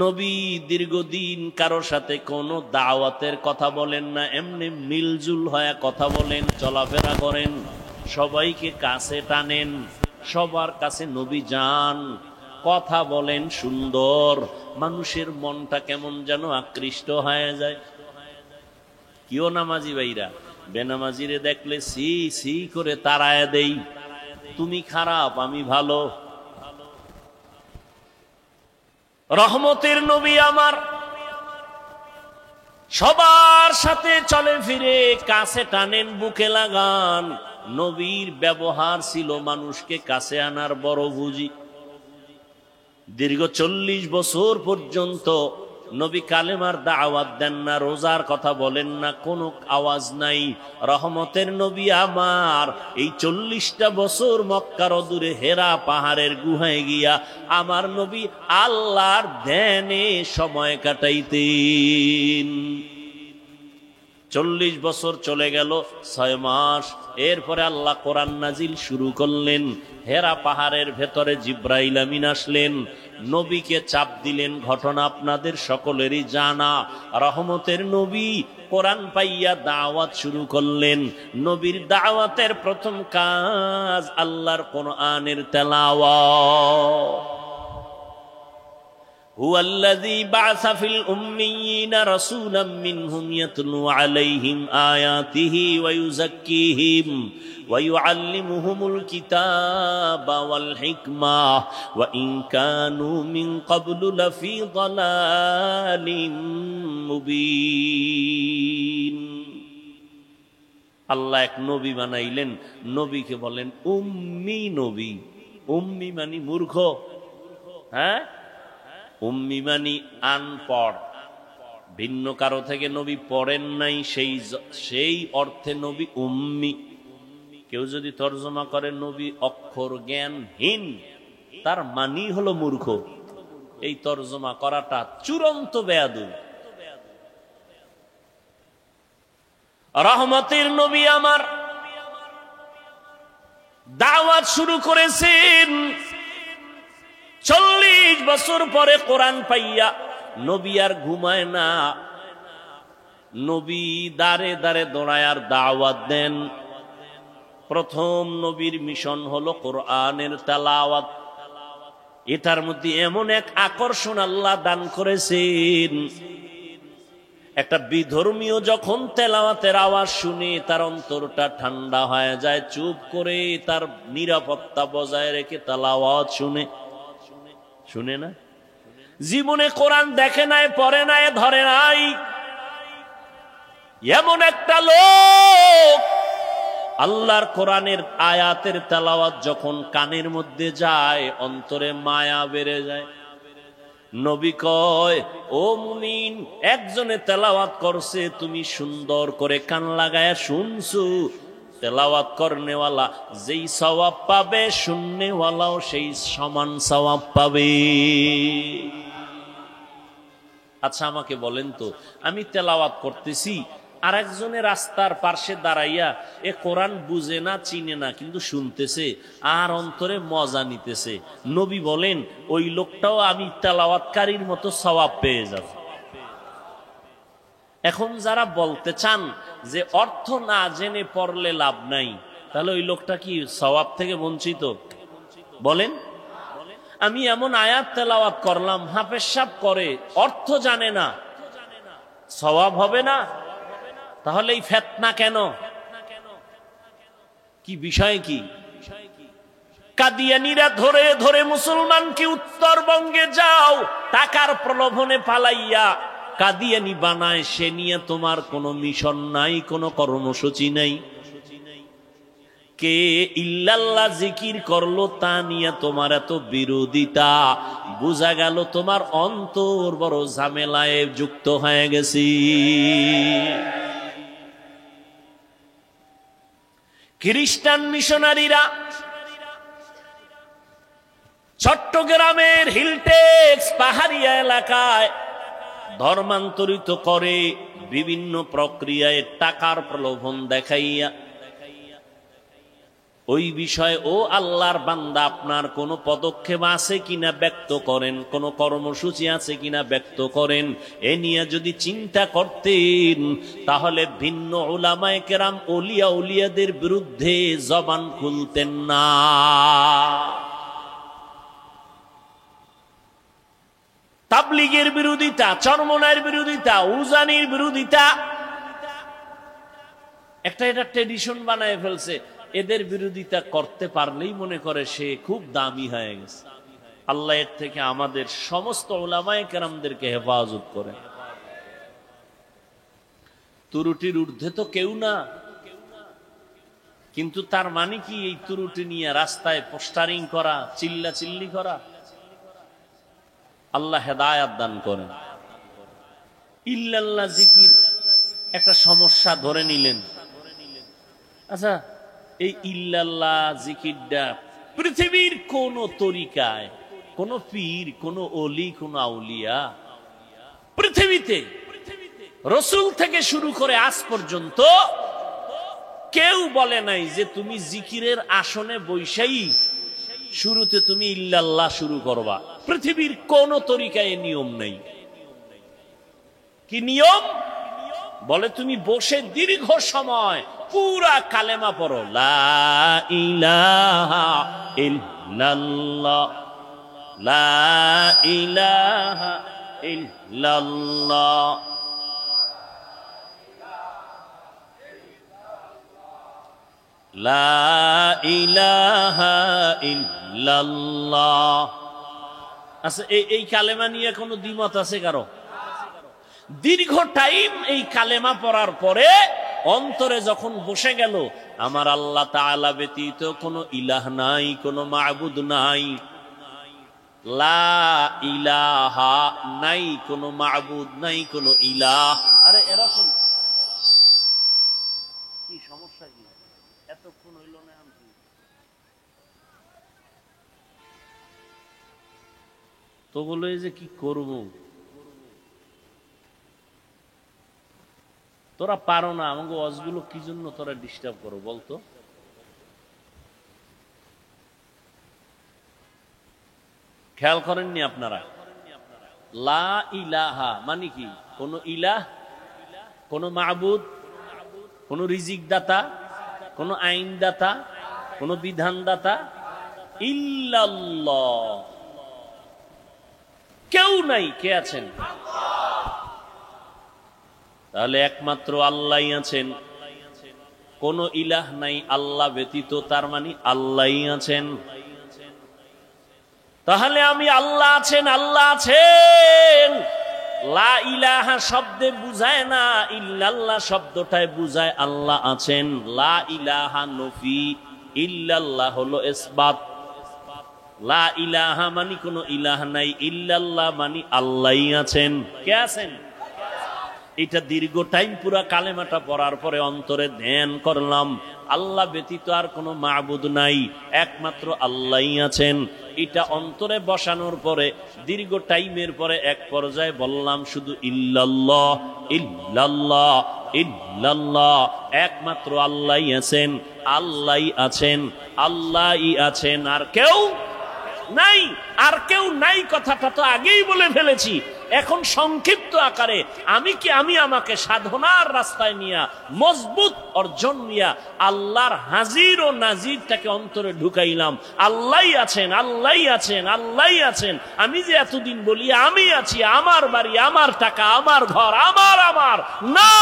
নবী দীর্ঘদিন কারো সাথে কোনো দাওয়াতের কথা বলেন না, এমনি মিলজুল হয়ে কথা বলেন, চলাফেরা করেন, সবাইকে কাছে টানেন, সবার কাছে নবী যান, কথা বলেন সুন্দর, মানুষের মনটা কেমন যেন আকৃষ্ট হয়ে যায়। কেউ নামাজি ভাইরা বেনামাজিরে দেখলে সি সি করে তাড়ায় দেই, তুমি খারাপ আমি ভালো। রহমতের নবী আমার সবার সাথে চলে ফিরে, কাছে টানেন, বুকে লাগান। নবীর ব্যবহার ছিল মানুষকে কাছে আনার বড় বুঝি। দীর্ঘ 40 বছর পর্যন্ত নবী কালেমার দাওয়াত দেন না, রোজার কথা বলেন না, কোনো আওয়াজ নাই। রহমতের নবী আমার এই 40টা বছর মক্কার অদূরে হেরা পাহাড়ের গুহায় গিয়া আমার নবী আল্লাহর ধ্যানে সময় কাটাইতেন। 40 বছর চলে গেল, 6 মাস। এরপরে আল্লাহ কোরআন নাজিল শুরু করলেন। হেরা পাহাড়ের ভেতরে জিব্রাইল আমিন আসলেন, নবীকে চাপ দিলেন। ঘটনা আপনাদের সকলেরই জানা। রহমতের নবী কোরআন পাইয়া দাওয়াত শুরু করলেন। নবীর দাওয়াতের প্রথম কাজ আল্লাহর কোরআনের তেলাওয়াত। هو الذي بعث في الأميين رسولا منهم يتلو عليهم آياته ويزكيهم ويعلمهم الكتاب والحكمة وإن كانوا من قبل لفي ضلال مبين। আল্লাহ এক নবী বানাইলেন, নবীকে বলেন উম্মি নবী। উম্মি মানে মূর্খ, হ্যাঁ, উম্মি মানি আনপড়। ভিন্ন কারো থেকে নবী পড়েন নাই, সেই অর্থে নবী উম্মি। কেউ যদি তর্জমা করে নবী অক্ষর জ্ঞানহীন, তার মানি হলো মূর্খ। এই তর্জমা করাটা চূড়ান্ত বেয়াদবি। রহমতের নবী আমার দাওয়াত শুরু করেছেন। 40 বছর পরে কোরআন পাইয়া নবী আর ঘুমায় না। নবী দাঁড়ে দাঁড়ে দৌড়ায় আর দাওয়াত দেন। প্রথম নবীর মিশন হলো কোরআনের তেলাওয়াত। এটার মধ্যে এমন এক আকর্ষণ আল্লাহ দান করেছেন, একটা বিধর্মীয় যখন তেলাওয়াতের আওয়াজ শুনে তার অন্তরটা ঠান্ডা হয়ে যায়। চুপ করে তার নিরাপত্তা বজায় রেখে তেলাওয়াত শুনে না। জীবনে কোরআন দেখে নাই, পড়ে নাই, ধরে নাই, এমন একটা লোক আল্লাহর কোরআনের আয়াতের তেলাওয়াত যখন কানের মধ্যে যায়, অন্তরে মায়া বেড়ে যায়। নবী কয়, ও মুমিন, একজনে তেলাওয়াত করছে, তুমি সুন্দর করে কান লাগায়া শুনছো। তেলাওয়াত করনেওয়ালা যেই সওয়াব পাবে, শুননেওয়ালাও সেই সমান সওয়াব পাবে। আচ্ছা আমাকে বলেন তো, আমি তেলাওয়াত করতেছি, আর একজনের রাস্তার পাশে দাঁড়াইয়া এ কোরআন বুঝে না, চিনে না, কিন্তু শুনতেছে আর অন্তরে মজা নিতেছে। নবী বলেন ওই লোকটাও আমি তেলাওয়াতকারীর মতো সওয়াব পেয়ে যাবে। এখন যারা বলতে চান যে অর্থ না জেনে পড়লে লাভ নাই, তাহলে ওই লোকটা কি সওয়াব থেকে বঞ্চিত? বলেন, আমি এমন আয়াত তেলাওয়াত করলাম, হাফেজ সাহেব করে, অর্থ জানে না, সওয়াব হবে না? তাহলে এই ফিতনা কেন? কি বিষয়? কি কাদিয়ানীরা ধরে ধরে মুসলমানকে উত্তরবঙ্গে যাও টাকার প্রলোভনে পালাইয়া কাদিয়ানী বানায়, সে নিয়ে তোমার কোনো মিশন নাই, কোনো কর্মসূচি নাই। কে ইল্লাল্লাহ জিকির করলো তা নিয়ে তোমার এত বিরোধিতা, বোঝা গেল তোমার অন্তর বড় ঝামেলায় যুক্ত হয়ে গেছে। খ্রিস্টান মিশনারিরা চট্টগ্রামের হিলটেক্স পাহাড়িয়া এলাকায় ধর্মান্তরিত করে বিভিন্ন প্রক্রিয়ায় টাকার প্রলোভন দেখাইয়া। ওই বিষয়ে ও আল্লাহর বান্দা, আপনার কোনো পদক্ষেপ আছে কিনা ব্যক্ত করেন, কোনো কর্মসূচি আছে কিনা ব্যক্ত করেন। এ নিয়ে যদি চিন্তা করতেন তাহলে ভিন্ন উলামায়ে কেরাম, ওলিয়া উলিয়াদের বিরুদ্ধে জবান খুলতেন না। তাবলীগের বিরোধিতা, চরমনায়ের বিরোধিতা, উজানির বিরোধিতা, এটা ট্রেডিশন বানায় ফেলছে। এদের বিরোধিতা করতে পারলেই মনে করে সে খুব দামি হয়ে গেছে। আল্লাহ এর থেকে আমাদের সমস্ত উলামায়ে কেরামদেরকে হেফাজত করে। তুরুটির ঊর্ধ্বে তো কেউ না, কিন্তু তার মানে কি এই তুরুটি নিয়ে রাস্তায় পোস্টারিং করা, চিল্লা চিল্লি করা? আল্লাহ হেদায়াত দান করেন। ইল্লাল্লাহ জিকির একটা সমস্যা ধরে নিলেন। আচ্ছা, এই ইল্লাল্লাহ জিকিরটা পৃথিবীর কোন তরিকায়, কোন পীর, কোন ওলি, কোন আউলিয়া পৃথিবীতে রসুল থেকে শুরু করে আজ পর্যন্ত কেউ বলে নাই যে তুমি জিকিরের আসনে বৈশাই শুরুতে তুমি ইল্লাল্লাহ শুরু করবা। পৃথিবীর কোন তরিকায় নিয়ম নেই। কি নিয়ম? বলে তুমি বসে দীর্ঘ সময় পুরা কালেমা পড়ো, লা ইলাহা ইল্লাল্লাহ, লা ইলাহা ইল্লাল্লাহ, লা ইলাহা ইল্লাল্লাহ। আচ্ছা, এই কালেমা নিয়ে কোনো দ্বিমত আছে কারো? দীর্ঘ টাইম এই কালেমা পড়ার পরে অন্তরে যখন বসে গেল আমার আল্লাহ তাআলা ব্যতীত কোনো ইলাহ নাই, কোনো মাবুদ নাই, লা ইলাহা নাই, কোনো মাবুদ নাই, কোনো ইলাহ। আরে এরকম কি সমস্যা? কি এতক্ষণ হইল না? তো বলো এই যে কি করব, তোরা পারো না, আমাকে ওয়াজগুলো কি জন্য তোরা ডিস্টার্ব করো বলতো? খেয়াল করেননি আপনারা? লা ইলাহা মানে কি? কোন ইলাহ, কোন মাবুদ, কোন রিজিক দাতা, কোন আইন দাতা, কোন বিধান দাতা ইল্লাল্লাহ, কেউ নাই। কে আছেন? তাহলে একমাত্র আল্লাহই আছেন, কোন ইলাহ নাই আল্লাহ ব্যতীত, তার মানে আল্লাহই আছেন। তাহলে আমি আল্লাহ আছেন, আল্লাহ আছেন লা ইলাহা শব্দে বুঝায় না, ইল্লাল্লাহ শব্দটায় বুঝায় আল্লাহ আছেন। লা ইলাহা নফি, ইল্লাল্লাহ হলো ইসবাত। লা ইলাহা মানে কোনো ইলাহ নাই, ইল্লাল্লাহ মানে আল্লাহই আছেন। কে আছেন? এটা দীর্ঘ টাইম পুরা কালেমাটা পড়ার পরে অন্তরে ধ্যান করলাম আল্লাহ ব্যতীত আর কোনো মাবুদ নাই, একমাত্র আল্লাহই আছেন। এটা অন্তরে বসানোর পরে দীর্ঘ টাইমের পরে এক পর্যায়ে বললাম শুধু ইল্লাল্লাহ, ইল্লাল্লাহ, ইল্লাল্লাহ, একমাত্র আল্লাহই আছেন, আল্লাহই আছেন, আল্লাহই আছেন, আর কেউ নাই। আর কেউ নাই কথাটা তো আগেই বলে ফেলেছি। এখন সংক্ষিপ্ত আকারে আমি আমাকে সাধনার রাস্তায় নিয়া মজবুত অর্জন নিয়া আল্লাহর হাজির ও নাজিরটাকে অন্তরে ঢুকাইলাম। আল্লাহই আছেন, আল্লাহই আছেন, আল্লাহই আছেন। আমি যে এতদিন বলি আমি আছি, আমার বাড়ি, আমার টাকা, আমার ঘর, আমার না,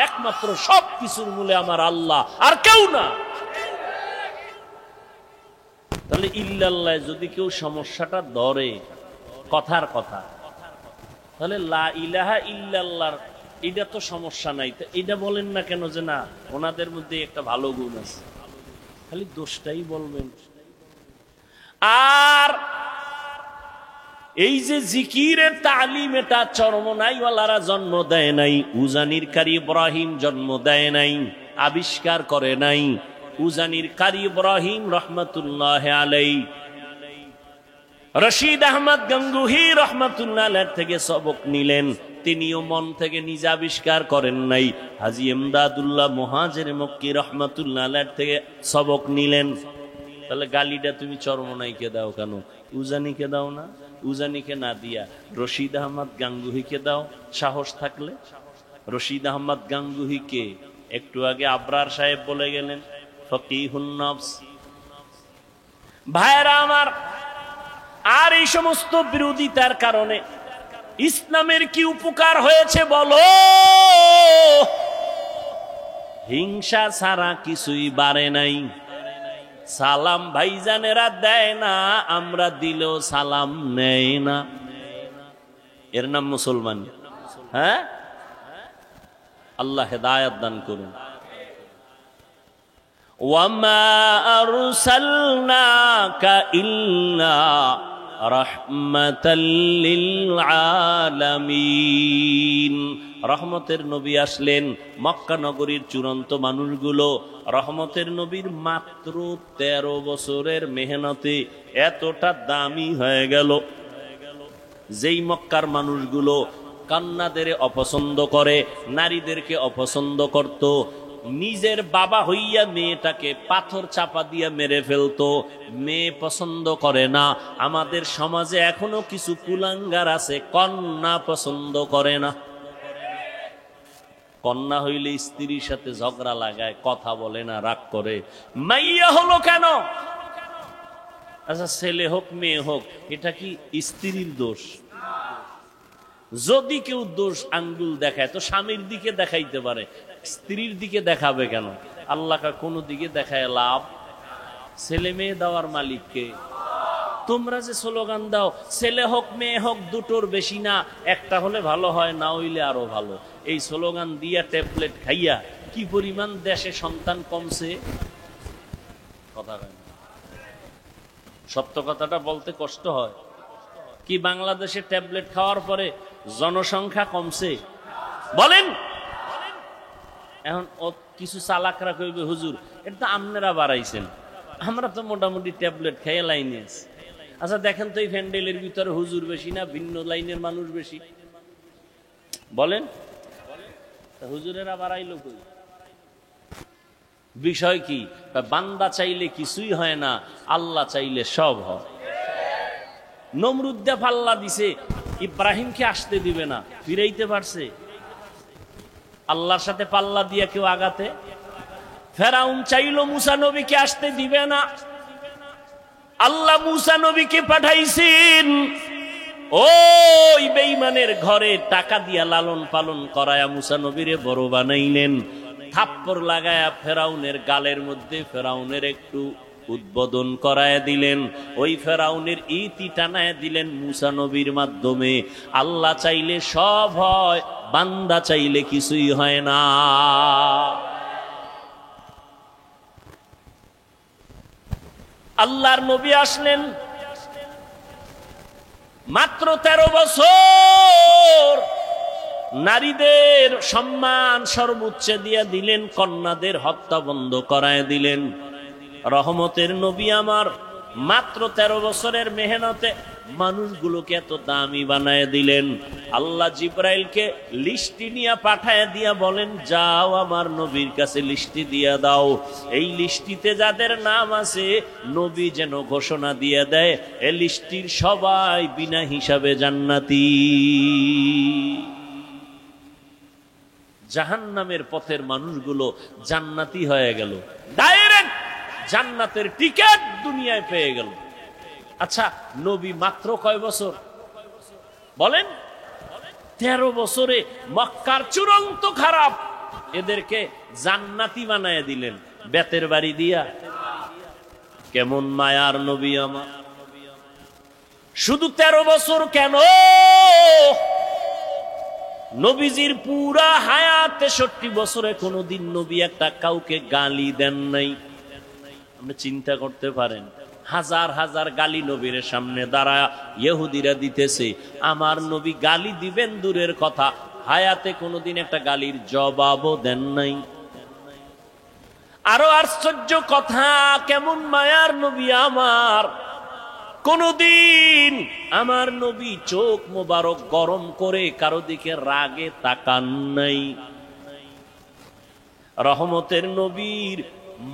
একমাত্র সব কিছুর মূলে আমার আল্লাহ, আর কেউ না। তাহলে ইল্লাল্লাহ যদি কেউ সমস্যাটা ধরে কথার কথা, তাহলে লা ইলাহা ইল্লাল্লাহ এটা তো সমস্যা নাই, তো এটা বলেন না কেন যে না ওনাদের মধ্যে একটা ভালো গুণ আছে? খালি দোষটাই বলবেন। আর এই যে জিকিরের তালিম, এটা চরমনাইওয়ালারা জন্ম দেয় নাই, উজানির কারি ইব্রাহিম জন্ম দেয় নাই, আবিষ্কার করে নাই। উজানির কারি ইব্রাহিম রহমাতুল্লাহ আলাই রশিদ আহমদ গঙ্গুহি রহমাতুল্লাহ আলাইহির থেকে সবক নিলেন, তিনিও মন থেকে নিজে আবিষ্কার করেন নাই। হাজী ইমদাদুল্লাহ মুহাজির মক্কি রহমাতুল্লাহ আলাইহির থেকে সবক নিলেন। তাহলে গালিটা তুমি চরমনাইকে দাও কেন? উজানিকে দাও না? উজানিকে না দিয়া রশিদ আহমদ গাঙ্গুহিকে দাও সাহস থাকলে। রশিদ আহমদ গাঙ্গুহিকে একটু আগে আবরার সাহেব বলে গেলেন ফকিহুন নফস। ভাইরা আমার, আর এই সমস্ত বিরোধিতার কারণে ইসলামের কি উপকার হয়েছে বলো? হিংসা ছাড়া কিছুই বাড়ে নাই। সালাম ভাইজানেরা দেয় না, আমরা দিলেও সালাম নেয় না, এর নাম মুসলমান? হ্যাঁ, আল্লাহ হেদায়েত দান করুন। ওয়ামা আরসালনাকা ইল্লা রাহমাতাল লিল আলামিন। রহমতের নবী আসলেন, মক্কা নগরীর চূড়ান্ত মানুষগুলো রহমতের নবীর মাত্র 13 বছরের মেহনতে এতটা দামি হয়ে গেল। যেই মক্কার মানুষগুলো কন্যাদের অপছন্দ করে, নারীদেরকে অপছন্দ করত। নিজের বাবা হইয়া মেয়েটাকে পাথর চাপা দিয়া মেরে ফেলতো। মেয়ে পছন্দ করে না। আমাদের সমাজে এখনো কিছু কুলাঙ্গার আছে, কন্যা পছন্দ করে না। কন্যা হইলে স্ত্রীর সাথে ঝগড়া লাগায়, কথা বলে না, রাগ করে। মাইয়া হলো কেন? আচ্ছা, ছেলে হোক মেয়ে হোক, এটা কি স্ত্রীর দোষ? যদি কেউ দোষ আঙ্গুল দেখায় তো স্বামীর দিকে দেখাইতে পারে, স্ত্রীর দিকে দেখাবে কেন? আল্লাহকে কোনো দিকে দেখায় লাভ? ছেলে মেয়ে দেওয়ার মালিককে। তোমরা যে স্লোগান দাও ছেলে হোক মেয়ে হোক দুটোর বেশি না, একটা হলে ভালো হয়, না হইলে আরো ভালো, এই স্লোগান দিয়া ট্যাবলেট খাইয়া কি পরিমাণ দেশে সন্তান কমছে। কথা হয় না, সত্য কথাটা বলতে কষ্ট হয়। কি বাংলাদেশে ট্যাবলেট খাওয়ার পরে জনসংখ্যা কমছে? বলেন। এখন কিছু চালাকরা কইবে হুজুর এটা তো আপনারা বাড়াইছেন, আমরা তো মোটামুটি ট্যাবলেট খাইয়ে লাইনে আছি। আচ্ছা দেখেন তো এই প্যান্ডেলের ভিতরে হুজুর বেশি না ভিন্ন লাইনের মানুষ বেশি? বলেন। হুজুরেরা বাড়াইলো কই? বিষয় কি? বান্দা চাইলে কিছুই হয় না, আল্লাহ চাইলে সব হয়। নমরুদ্দে পাল্লা দিছে, ইব্রাহিমকে আসতে দিবে না, ফিরাইতে পারছে? আল্লাহর সাথে পাল্লা দিয়া কেউ আগাতে? ফেরাউন চাইলো মুসা নবীকে আসতে দিবে না, আল্লাহ মুসা নবীকে পাঠাইছেন। ওই বেঈমানের ঘরে টাকা দিয়া লালন পালন করায়া মুসা নবীরে বড় বানাইলেন। থাপ্পড় লাগায়া ফেরাউনের গালের মধ্যে ফেরাউনের একটু উদ্বোধন করায় দিলেন। ওই ফেরাউনের ইতি টানায় দিলেন মুসা নবীর মাধ্যমে। আল্লাহ চাইলে সব হয়, বান্দা চাইলে কিছুই হয় না। আল্লাহর নবী আসলেন মাত্র 13 বছর, নারীদের সম্মান সর্বোচ্চ দিয়া দিলেন, কন্যাদের হত্যা বন্ধ করায় দিলেন। রহমতের নবী আমার মাত্র 13 বছরের মেহনতে মানুষগুলোকে এত দামি বানায় দিলেন। আল্লাহ জিব্রাইলকে লিস্টি নিয়ে পাঠায় দিয়া বলেন, যাও আমার নবীর কাছে লিস্টি দিয়া দাও। এই লিস্টিতে যাদের নাম আছে নবী যেন ঘোষণা দিয়ে দেয় এই লিস্টির সবাই বিনা হিসাবে জান্নাতি। জাহান্নামের পথের মানুষগুলো জান্নাতি হয়ে গেল, ডাইরেক্ট জান্নাতের টিকেট দুনিয়ায় পেয়ে গেল। আচ্ছা, নবী মাত্র কয় বছর বলেন? 13 বছরে মক্কার চূড়ান্ত খারাপ এদেরকে জান্নাতি বানায় দিলেন বেতের বাড়ি দিয়া। কেমন মায়ার নবী আমার! শুধু 13 বছর কেন, নবীজির পুরা হায়াত 63 বছরে কোনদিন নবী একটা কাউকে গালি দেন নাই। আপনি চিন্তা করতে পারেন, হাজার হাজার গালি নবীর সামনে দাঁড়ায় ইহুদিরা দিতেছে, আমার নবী গালি দিবেন দূরের কথা, হায়াতে কোনদিন একটা গালির জবাবও দেন নাই। আরো আশ্চর্য কথা, কেমন মায়ার নবী আমার! কোনদিন আমার নবী চোখ মোবারক গরম করে কারো দিকে রাগে তাকান নাই। রহমতের নবীর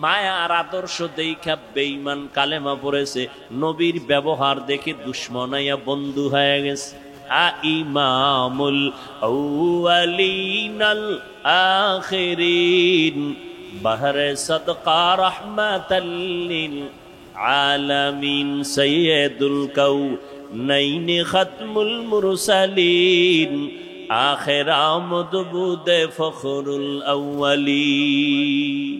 মায়ার আদর্শ দেখা বেঈমান কালেমা পড়েছে, নবীর ব্যবহার দেখে দুশমনাইয়া বন্ধু হয়ে গেছে। ইমামুল আউয়ালিনাল আখিরিন বাহরে সাদকা রাহমাতাল লিল আলামিন সাইয়্যিদুল কাউনাইন খাতমুল মুরসালিন আখির আমদ বুদে ফখরুল আউয়ালিন।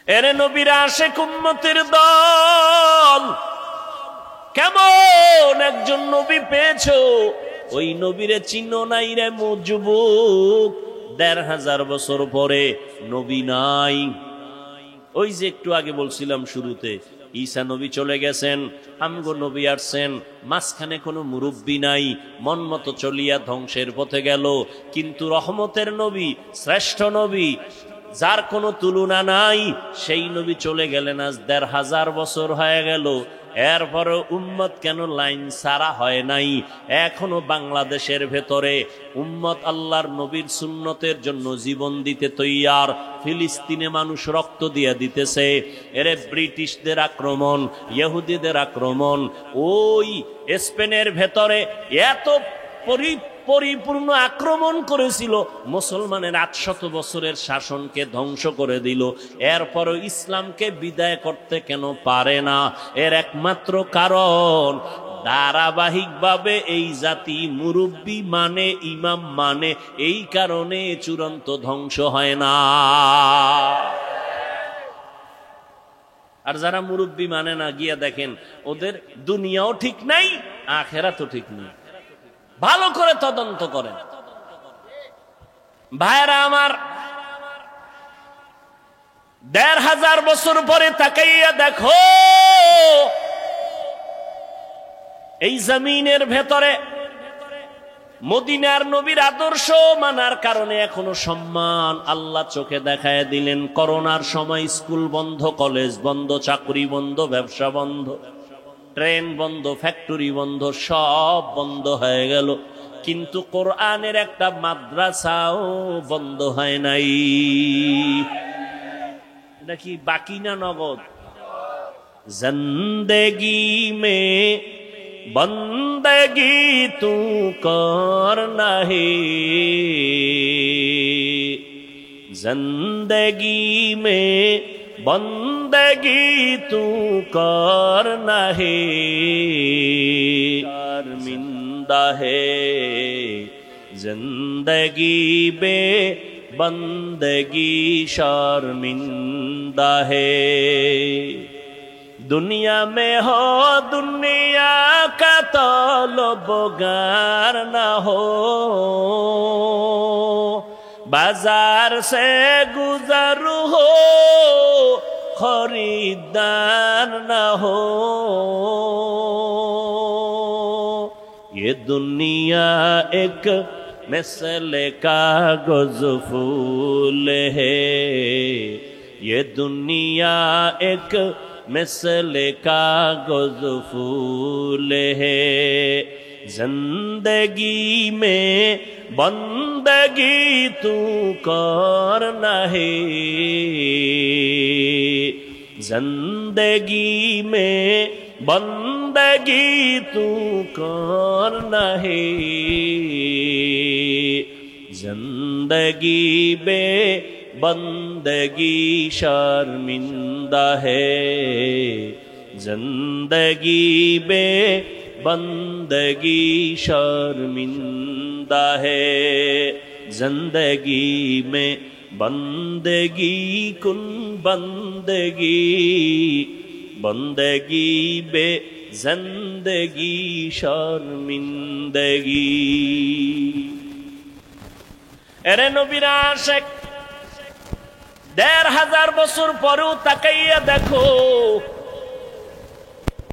এরে নবীর আশিক উম্মতের দল, কেমন একজন নবী পেয়েছো, ওই নবীরে চিনো নাই রে যুবক। 1500 বছর পরে নবী নাই। ওই যে একটু আগে বলছিলাম শুরুতে, ঈসা নবী চলে গেছেন, আমগো নবী আসছেন, মাঝখানে কোনো মুরব্বী নাই, মন মতো চলিয়া ধ্বংসের পথে গেল। কিন্তু রহমতের নবী, শ্রেষ্ঠ নবী, যার কোনো তুলনা নাই, সেই নবী চলে গেলেন। আজ 1500 বছর হয়ে গেল, এরপরে উম্মত কেন লাইন ছাড়া হয় নাই? এখনো বাংলাদেশের ভেতরে উম্মত আল্লাহর নবীর সুন্নতের জন্য জীবন দিতে তৈয়ার। ফিলিস্তিনে মানুষ রক্ত দিয়ে দিতেছে। এরে ব্রিটিশদের আক্রমণ, ইহুদিদের আক্রমণ, ওই স্পেনের ভেতরে এত পরিপূর্ণ আক্রমণ করেছিল, মুসলমানের 800 বছরের শাসনকে ধ্বংস করে দিল। এরপরও ইসলামকে বিদায় করতে কেন পারে না? এর একমাত্র কারণ, ধারাবাহিকভাবে এই জাতি মুরব্বী মানে, ইমাম মানে, এই কারণে চূড়ান্ত ধ্বংস হয় না। আর যারা মুরব্বী মানে না, গিয়া দেখেন ওদের দুনিয়াও ঠিক নাই, আখেরাতও ঠিক নেই। ভালো করে তদন্ত করেন ভাইরা আমার। 1500 বছর পরে তাকাইয়া দেখো, এই জমিনের ভেতরে মদিনার নবীর আদর্শ মানার কারণে এখনো সম্মান আল্লাহ চোখে দেখায় দিলেন। করোনার সময় স্কুল বন্ধ, কলেজ বন্ধ, চাকরি বন্ধ, ব্যবসা বন্ধ, ট্রেন বন্ধ, ফ্যাক্টরি বন্ধ, সব বন্ধ হয়ে গেল। কিন্তু কোরআনের একটা মাদ্রাসাও বন্ধ হয় নাই। এটা কি বাকি না নগদ? জিন্দেগি মে বন্দেগি তু করনা হে, জিন্দেগি মে বন্দেগি তু করনা হে, শর্মিন্দা হে জিন্দগি বে বন্দগি शर्मिंदा है। दुनिया में हो दुनिया का तलबगार न हो, बाजार से गुजर हो खरीदार न हो। ये दुनिया एक मिसले कागज फूल है, ये दुनिया एक मिसले कागज फूल है। जिंदगी में बंदगी तू करना है, जिंदगी में बंदगी तू करना है। जिंदगी बे बंदगी शर्मिंदा है, जिंदगी बे बंदगी शर्मिंदा है। जिंदगी में बंदगी कुन बंदगी, बंदगी बे जिंदगी शर्मिंदगी। এরে নবীর আশিক, 1500 বছর পরেও তাকাইয়া দেখো,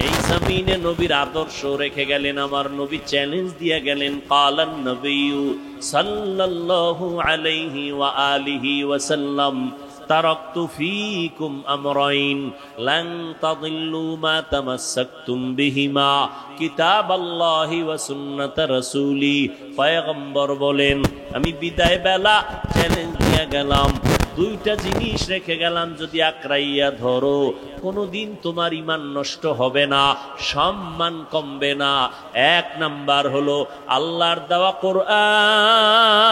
এই জমিনে নবীর আদর্শ রেখে গেলেন। আমার নবী চ্যালেঞ্জ দিয়ে গেলেন, কালান নবিয়্যু সাল্লাল্লাহু আলাইহি ওয়া আলিহি ওয়াসাল্লাম, তারাকতু ফীকুম আমরাইন লান তাদিল্লু মা তামাসসাকতুম বিহিমা, কিতাবাল্লাহি ওয়া সুন্নাত রাসূলি। পয়গম্বর বলেন, আমি বিদায় বেলা চ্যালেঞ্জ দিয়ে গেলাম, দুইটা জিনিস রেখে গেলাম, যদি আঁকড়াইয়া ধরো কোনদিন তোমার ঈমান নষ্ট হবে না, সম্মান কমবে না। এক নাম্বার হলো আল্লাহর দেওয়া কোরআন,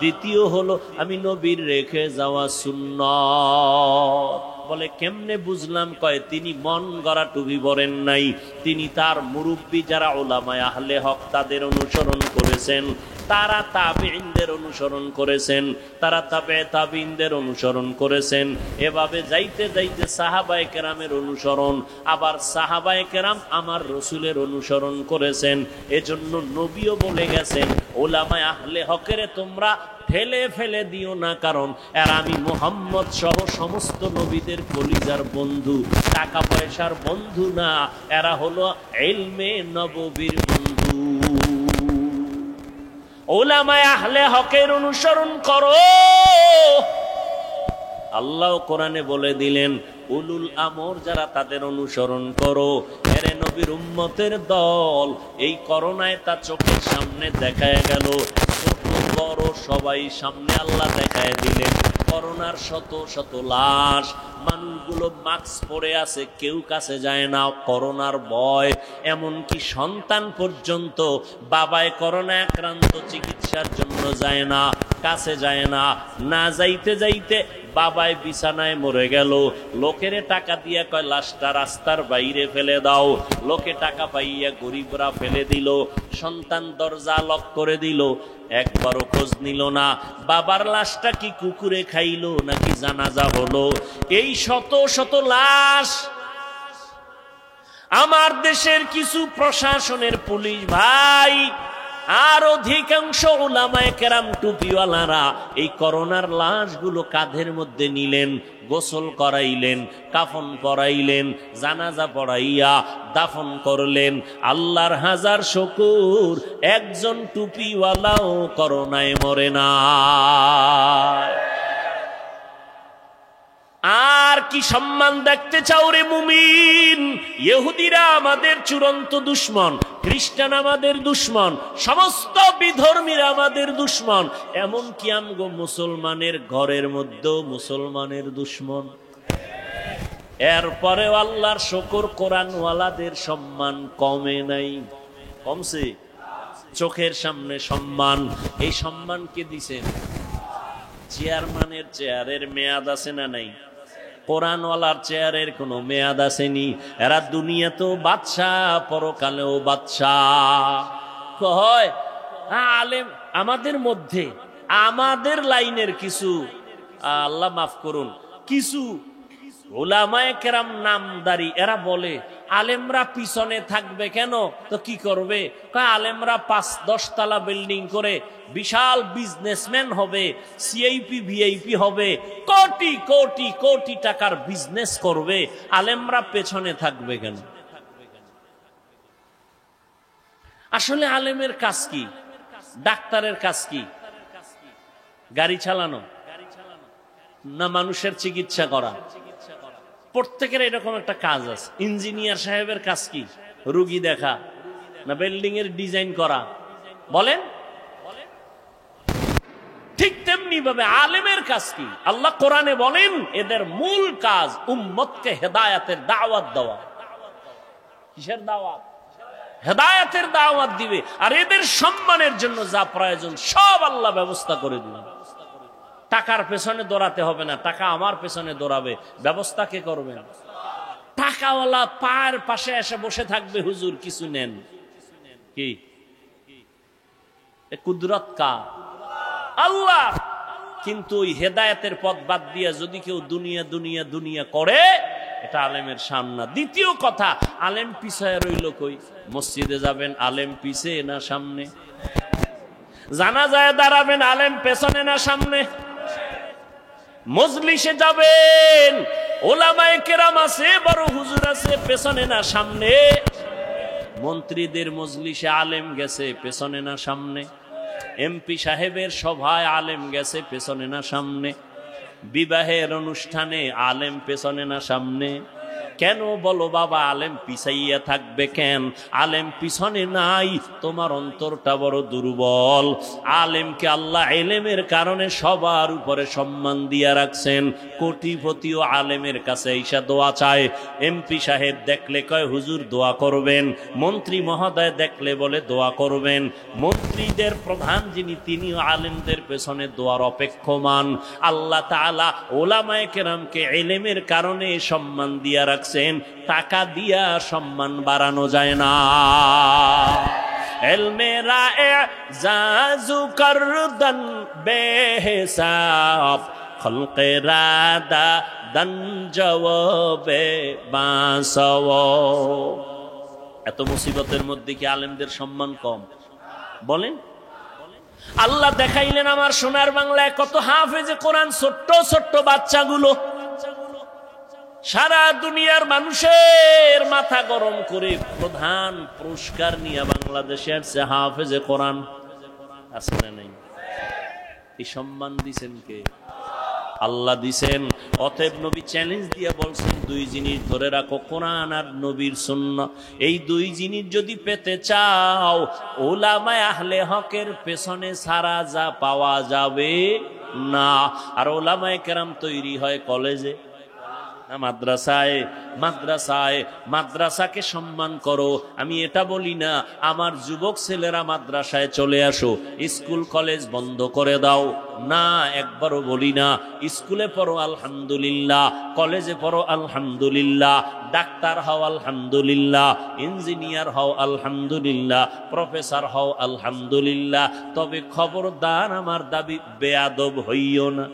দ্বিতীয় হলো আমি নবীর রেখে যাওয়া সুন্নাত। বলে কেমনে বুঝলাম? কয় তিনি মন গড়া টুপি পরেন নাই, তিনি তার মুরব্বী যারা উলামায়ে আহলে হক তাদের অনুসরণ করেছেন, তারা তাবিঈনদের অনুসরণ করেছেন, তারা তাবিঈনদের অনুসরণ করেছেন। এভাবে যাইতে যাইতে সাহাবায়ে কেরামের অনুসরণ, আবার সাহাবায়ে কেরাম আমার রসুলের অনুসরণ করেছেন। এজন্য নবীও বলে গেছেন, উলামায়ে আহলে হকের তোমরা ফেলে ফেলে দিও না, কারণ এরা আমি মুহাম্মদ সহ সমস্ত নবীদের কলিজার বন্ধু, টাকা পয়সার বন্ধু না, এরা হলো ইলমে নববীর বন্ধু। উলামায়ে আহলে হকের অনুসরণ করো। আল্লাহ কোরআনে বলে দিলেন, উলুল আমর যারা তাদের অনুসরণ করো। এরে নবীর উম্মতের দল, এই করোনায় তা চোখের সামনে দেখায় গেল, ছোট বড় সবাই সামনে আল্লাহ দেখায় দিলেন। করোনার শত শত লাশ, মানুষগুলো মাস্ক পরে আছে, কেউ কাছে যায় না করোনার ভয়। এমনকি সন্তান পর্যন্ত বাবায় করোনা আক্রান্ত, চিকিৎসার জন্য যায় না, কাছে যায় না। না যাইতে যাইতে বাবায় বিছানায় মরে গেল, লোকেরে টাকা দিয়া কয় লাশটা রাস্তার বাইরে ফেলে দাও। লোকে টাকা পাইয়া গরিবরা ফেলে দিল, সন্তান দরজা লক করে দিল, একবারও খোঁজ নিল না বাবার লাশটা কি কুকুরে খাইলো নাকি জানাজা হলো। এই শত শত লাশ। আমার দেশের কিছু প্রশাসনের পুলিশ ভাই আর অধিকাংশ উলামায়ে কেরাম টুপিওয়ালারা এই করোনার লাশগুলো কাঁধের মধ্যে নিলেন, গোসল করাইলেন, কাফন পরাইলেন, জানাজা পড়াইয়া দাফন করলেন। আল্লাহর হাজার শুকর, একজন টুপিওয়ালাও করোনায় মরে না। আর কি সম্মান দেখতে চাও রে মুমিন? ইহুদিরা আমাদের চূড়ান্ত দুশমন, খ্রিস্টান আমাদের দুশমন, সমস্ত বিধর্মীরা আমাদের দুশমন, এমনকি আমগো মুসলমানের ঘরের মধ্যেও মুসলমানের দুশমন। এরপরেও আল্লাহর শুকর, কোরআনওয়ালাদের সম্মান কমে নাই, কমছে। চোখের সামনে সম্মান। এই সম্মান কে দিছেন? চেয়ারম্যানের চেয়ারের মেয়াদ আছে না নাই? কোরআনওয়ালার চেয়ারের কোনো মেয়াদ আসেনি। এরা দুনিয়াতেও বাদশাহ, পরকালেও বাদশাহ। কয় আলেম আমাদের মধ্যে, আমাদের লাইনের কিছু, আল্লাহ মাফ করুন, কিছু উলামায়ে কেরাম নামদারি, এরা বলে আলেমরা পিছনে থাকবে কেন? তো কি করবে? কয় আলেমরা 5-10 তলা বিল্ডিং করে বিশাল বিজনেসম্যান হবে, সিআইপি ভিআইপি হবে, কোটি কোটি কোটি টাকার বিজনেস করবে, আলেমরা পেছনে থাকবে কেন? আসলে আলেমের কাজ কি? ডাক্তারের কাজ কি? গাড়ি চালানো না মানুষের চিকিৎসা করা? প্রত্যেকের এরকম একটা কাজ আছে। ইঞ্জিনিয়ার সাহেবের কাজ কি? রোগী দেখা না বিল্ডিং এর ডিজাইন করা? বলেন। ঠিক তেমনি ভাবে আলেমের কাজ কি? আল্লাহ কোরআনে বলেন এদের মূল কাজ উম্মতকে হেদায়েতের দাওয়াত দেওয়া। কিসের দাওয়াত? হেদায়েতের দাওয়াত দিবে। আর এদের সম্মানের জন্য যা প্রয়োজন সব আল্লাহ ব্যবস্থা করে দিবেন। টাকার পেছনে দৌড়াতে হবে না, টাকা আমার পেছনে দৌড়াবে। ব্যবস্থা কে করবেন? টাকাওয়ালা পায়ের পাশে এসে বসে থাকবে, হুজুর কিছু নেন। কি কুদরত কা? আল্লাহ। কিন্তু ওই হেদায়েতের পথ বাদ দিয়ে যদি কেউ দুনিয়া দুনিয়া দুনিয়া করে, এটা আলেমের শান না। দ্বিতীয় কথা, আলেম পিছায় রইল কই? মসজিদে যাবেন, আলেম পিছে না সামনে? জানাজায় দাঁড়াবেন, আলেম পেছনে না সামনে? মজলিসে যাবেন, ওলামায়ে কেরাম আছে, বড় হুজুর আছে, পেছনে না সামনে? মন্ত্রীদের মজলিসে আলেম গেছে, পেছনে না সামনে? এমপি সাহেবের সভায় আলেম গেছে, পেছনে না সামনে? বিবাহের অনুষ্ঠানে আলেম পেছনে না সামনে? কেন বলো বাবা, আলেম পিছাইয়া থাকবে কেন? আলেম পিছনে নাই, তোমার অন্তরটা বড় দুর্বল। আলেমকে আল্লাহ এলেমের কারণে সবার উপরে সম্মান দিয়া রাখছেন। কোটিপতিও আলেমের কাছে ঈশা দোয়া চায়। এমপি সাহেব দেখলে কয় হুজুর দোয়া করবেন, মন্ত্রী মহোদয় দেখলে বলে দোয়া করবেন। মন্ত্রীদের প্রধান যিনি, তিনিও আলেমদের পেছনে দোয়ার অপেক্ষমান। আল্লাহ তাআলা ওলামায়ে কেরামকে এলেমের কারণে সম্মান দিয়া রাখছেন। টাকা দিয়া সম্মান বাড়ানো যায় না। এলমেরা এজাজু করদন বেহিসাব, খলকেরা দাদন জওয়াবে বাসও। এত মুসিবতের মধ্যে কি আলেমদের সম্মান কম? বলেন। আল্লাহ দেখাইলেন আমার সোনার বাংলায় কত হাফেজে কোরআন, ছোট্ট ছোট্ট বাচ্চাগুলো সারা দুনিয়ার মানুষের মাথা গরম করে প্রধান পুরস্কার নিয়ে বাংলাদেশে আসছে হাফেজে কোরআন। আছে না নাই? এই সম্মান দিছেন কে? আল্লাহ দিছেন। অতএব নবী চ্যালেঞ্জ দিয়ে বলছেন, দুই জিনিস ধরে রাখো, কোরআন আর নবীর সুন্নাহ। এই দুই জিনিস যদি পেতে চাও, উলামায়ে আহলে হকের পেছনে ছাড়া যা পাওয়া যাবে না। আর উলামায়ে কেরাম তৈরি হয় কলেজে না মাদ্রাসায়? মাদ্রাসায়। মাদ্রাসাকে সম্মান করো। আমি এটা বলি না আমার যুবক ছেলেরা মাদ্রাসায় চলে আসো, স্কুল কলেজ বন্ধ করে দাও, না, একবারও বলি না। স্কুলে পড়ো আলহামদুলিল্লাহ, কলেজে পড়ো আলহামদুলিল্লাহ, ডাক্তার হও আলহামদুলিল্লাহ, ইঞ্জিনিয়ার হও আলহামদুলিল্লাহ, প্রফেসর হও আলহামদুলিল্লাহ। তবে খবরদার আমার দাবি বেয়াদব হইও না।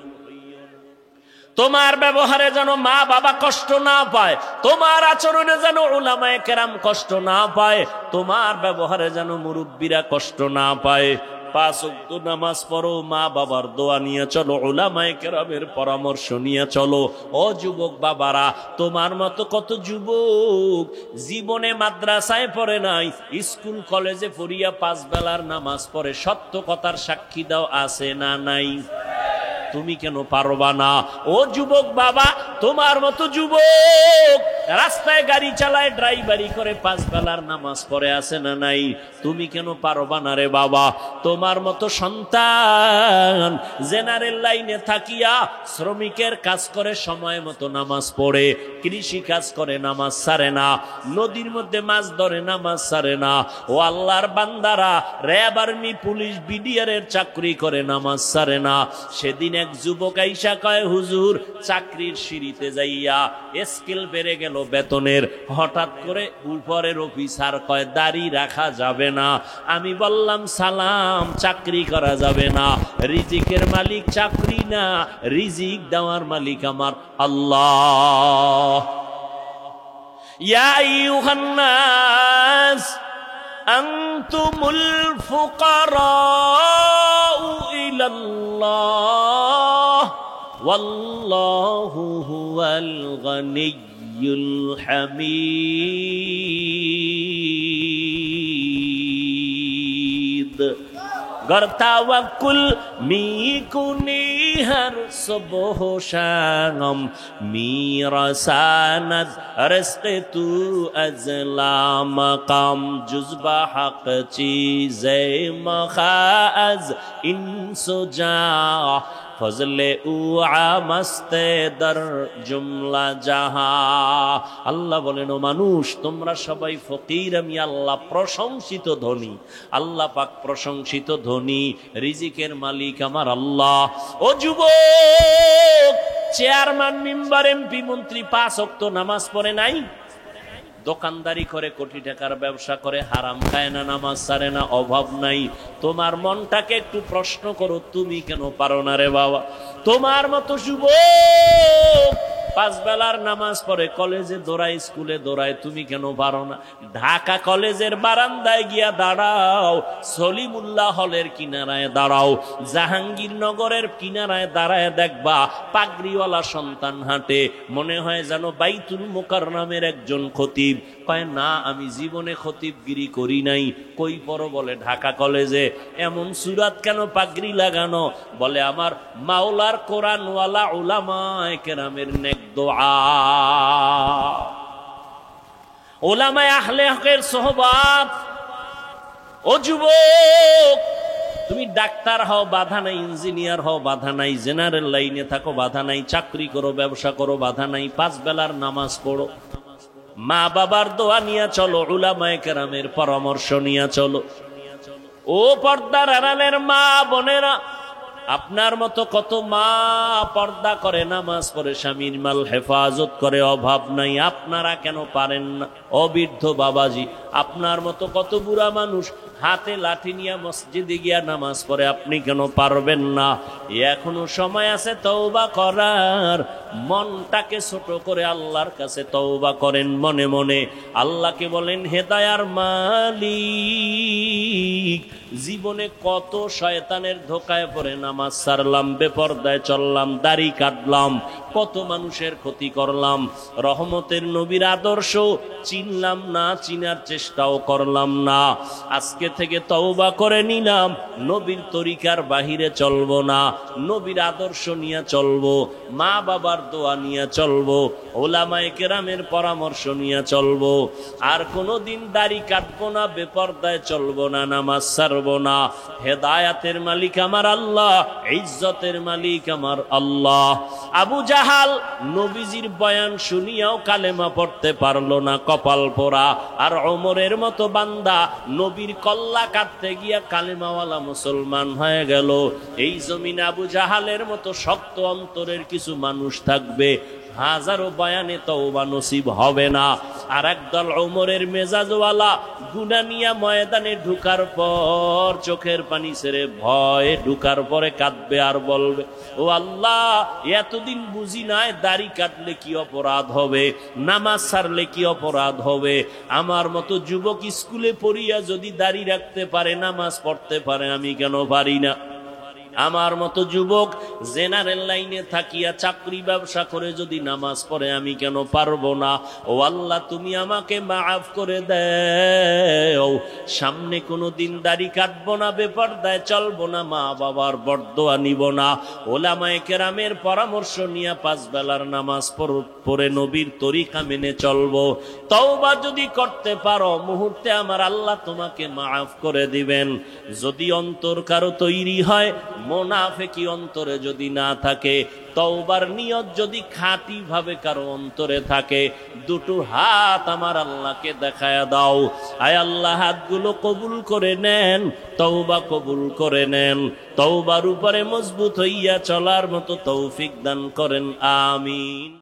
তোমার ব্যবহারে যেন মা বাবা কষ্ট না পায়, তোমার আচরণে যেন উলামায়ে কেরাম কষ্ট না পায়, তোমার ব্যবহারে যেন মুরব্বীরা কষ্ট না পায়। 5 ওয়াক্ত নামাজ পড়ো, মা বাবার দোয়া নিয়ে চলো, উলামায়ে কেরামের পরামর্শ নিয়ে চলো। ও যুবক বাবারা, তোমার মতো কত যুবক জীবনে মাদ্রাসায় পড়ে নাই, স্কুল কলেজে পড়িয়া 5 বেলার নামাজ পড়ে। সত্য কথার সাক্ষী দাও, আছে না নাই? তুমি কেন পারবা না? ও যুবক বাবা, তোমার মতো যুবক রাস্তায় গাড়ি চালায়, ড্রাইভারি করে, 5 বেলার নামাজ পড়ে, আছে না নাই? তুমি কেন পারবা না রে বাবা? তোমার মতো সন্তান জেনারেল লাইনে থাকিয়া শ্রমিকের কাজ করে, সময় মতো নামাজ পড়ে, কৃষি কাজ করে, নামাজ ছাড়ে না, নদীর মধ্যে মাছ ধরে, নামাজ ছাড়ে না। ও আল্লাহর বান্দারা, র্যাব, আর্মি, পুলিশ, বিডিআর এর চাকরি করে, নামাজ ছাড়ে না। সেদিন এক যুবক আইসা কয়, হুজুর চাকরির সিঁড়িতে যাইয়া স্কেল বেড়ে গেল বেতনের, হঠাৎ করে উপরের অফিসার কয় দাড়ি রাখা যাবে না। আমি বললাম সালাম, চাকরি করা যাবে না, রিজিকের মালিক চাকরি না, রিজিক দেওয়ার মালিক আমার আল্লাহ। ইয়া আইয়ুহান নাস আনতুমুল ফুকারাউ ইলাল্লাহ ওয়াল্লাহু হুয়াল গনিয়্যুল হামিদ। गर तवक्कुल मीकुनी हर सुबह शाम, मीरा सानद रिज़्क़ तू अज़ला मकाम, जुज़्बा हक़ चीज़े मखाज़ इंसुजा, ফজলে উআ মস্তে দর জুমলা জাহা। আল্লাহ বলেন, ও মানুষ, তোমরা সবাই ফকির, আমি আল্লাহ প্রশংসিত ধনী। আল্লাহ পাক প্রশংসিত ধনী, রিজিকের মালিক আমার আল্লাহ। ও যুবক, চেয়ারম্যান, মেম্বার, এমপি, মন্ত্রী 5 ওয়াক্ত নামাজ পড়ে নাই, দোকানদারি করে, কোটি টাকার ব্যবসা করে, হারাম খায় না, নামাজ ছাড়ে না, অভাব নাই। তোমার মনটাকে একটু প্রশ্ন করো, তুমি কেন পারো না রে বাবা? তোমার মতো যুবক 5 বেলার নামাজ পড়ে, কলেজে দৌড়ায়, স্কুলে দৌড়ায়, তুমি কেন পারো না? ঢাকা কলেজের বারান্দায় গিয়া দাঁড়াও, সলিমুল্লাহ হলের কিনারায় দাঁড়াও, জাহাঙ্গীরনগরের কিনারায় দাঁড়ায়, দেখবা পাগড়িওয়ালা সন্তান হাঁটে, মনে হয় যেন বাইতুল মুকাররমের একজন খতিব। কয় না, আমি জীবনে খতিবগিরি করি নাই। কই পড়ো? বলে ঢাকা কলেজে। এমন সুরাত কেন পাগড়ি লাগানো? বলে আমার মাওলার কোরআনওয়ালা উলামায়ে কেরামের নেক দোয়া। উলামায়ে আহলে হকের সোহবাত। ও যুবক, তুমি ডাক্তার হও, বাধা নাই, ইঞ্জিনিয়ার হও, বাধা নাই, জেনারেল লাইনে থাকো, বাধা নাই, চাকরি করো, ব্যবসা করো, বাধা নাই, 5 বেলার নামাজ পড়ো, মা বাবার দোয়া নিয়ে চলো, উলামায়ে কেরামের পরামর্শ নিয়ে চলো। ও পর্দার আড়ালের মা বোনেরা, আপনার মতো কত মা পর্দা করে, নামাজ পড়ে, স্বামীর মাল হেফাজত করে, অভাব নাই, আপনারা কেন পারেন না? অবৃদ্ধ বাবাজি, আপনার মতো কত বুড়া মানুষ হাতে লাঠি নিয়ে মসজিদে গিয়া নামাজ পড়ে, আপনি কেন পারবেন না? এখনো সময় আছে তওবা করার। মনটাকে ছোট করে আল্লাহর কাছে তওবা করেন মনে মনে। আল্লাহকে বলেন, হে দয়ার মালিক, ঠিক জীবনে কত শয়তানের ধোকায় পড়ে নামাজ ছাড়লাম, বেপরদায় চললাম, দাড়ি কাটলাম, কত মানুষের ক্ষতি করলাম, রহমতের নবীর আদর্শ চিনলাম না, চিনার চেষ্টাও করলাম না। আজকে থেকে তওবা করে নিলাম, নবীর তরিকার বাহিরে চলবো না, নবীর আদর্শ নিয়ে চলবো, মা বাবার দোয়া নিয়ে চলবো, ওলামায়ে কেরামের পরামর্শ নিয়ে চলবো। আর কোনোদিন দাড়ি কাটবো না, বেপরদায় চলবো না, নামাজ ছাড়বো না। হেদায়াতের মালিক আমার আল্লাহ, ইজ্জতের মালিক আমার আল্লাহ। আবু জাহাল নবীজির বয়ান শুনিয়াও কালেমা পড়তে পারলো না, কপাল পোড়া। আর ওমরের মতো বান্দা নবীর কল্লা কাটতে গিয়া কালেমাওয়ালা মুসলমান হয়ে গেল। এই জমিন আবু জাহালের মতো শক্ত অন্তরের কিছু মানুষ থাকবে, হাজারো বয়ানে তওবা নসিব হবে না। আর একদল ওমরের মেজাজওয়ালা গুনাহ নিয়া ময়দানে ঢুকার পর চোখের পানি ছেড়ে ভয়ে ঢুকার পরে কাঁদবে আর বলবে, ও আল্লাহ, এতদিন বুঝি নাই দাড়ি কাটলে কি অপরাধ হবে, নামাজ ছাড়লে কি অপরাধ হবে। আমার মতো যুবক স্কুলে পড়িয়া যদি দাড়ি রাখতে পারে, নামাজ পড়তে পারে, আমি কেন পারি না? আমার মতো যুবক জেনারেল লাইনে থাকিয়া চাকরি ব্যবসা করে যদি নামাজ পড়ে, আমি কেন পারবো না? ও আল্লাহ, তুমি আমাকে মাফ করে দাও। সামনে কোনো দিন দাড়ি কাটবো না, বেপরদায় চলবো না, মা বাবার বরদোয়া নিব না, ওলামায়ে কেরামের পরামর্শ নিয়ে 5 বেলার নামাজ পড়ে নবীর তরিকা মেনে চলবো। তওবা যদি করতে পারো, মুহূর্তে আমার আল্লাহ তোমাকে মাফ করে দিবেন। যদি অন্তর কারো তৈরি হয়, মুনাফিকি অন্তরে যদি না থাকে, তওবার নিয়ত যদি খাঁটি ভাবে কারো অন্তরে থাকে, দুটো হাত আমার আল্লাহকে দেখায়া দাও। আয় আল্লাহ, হাতগুলো কবুল করে নেন, তওবা কবুল করে নেন, তওবার উপরে মজবুত হইয়া চলার মতো তৌফিক দান করেন, আমিন।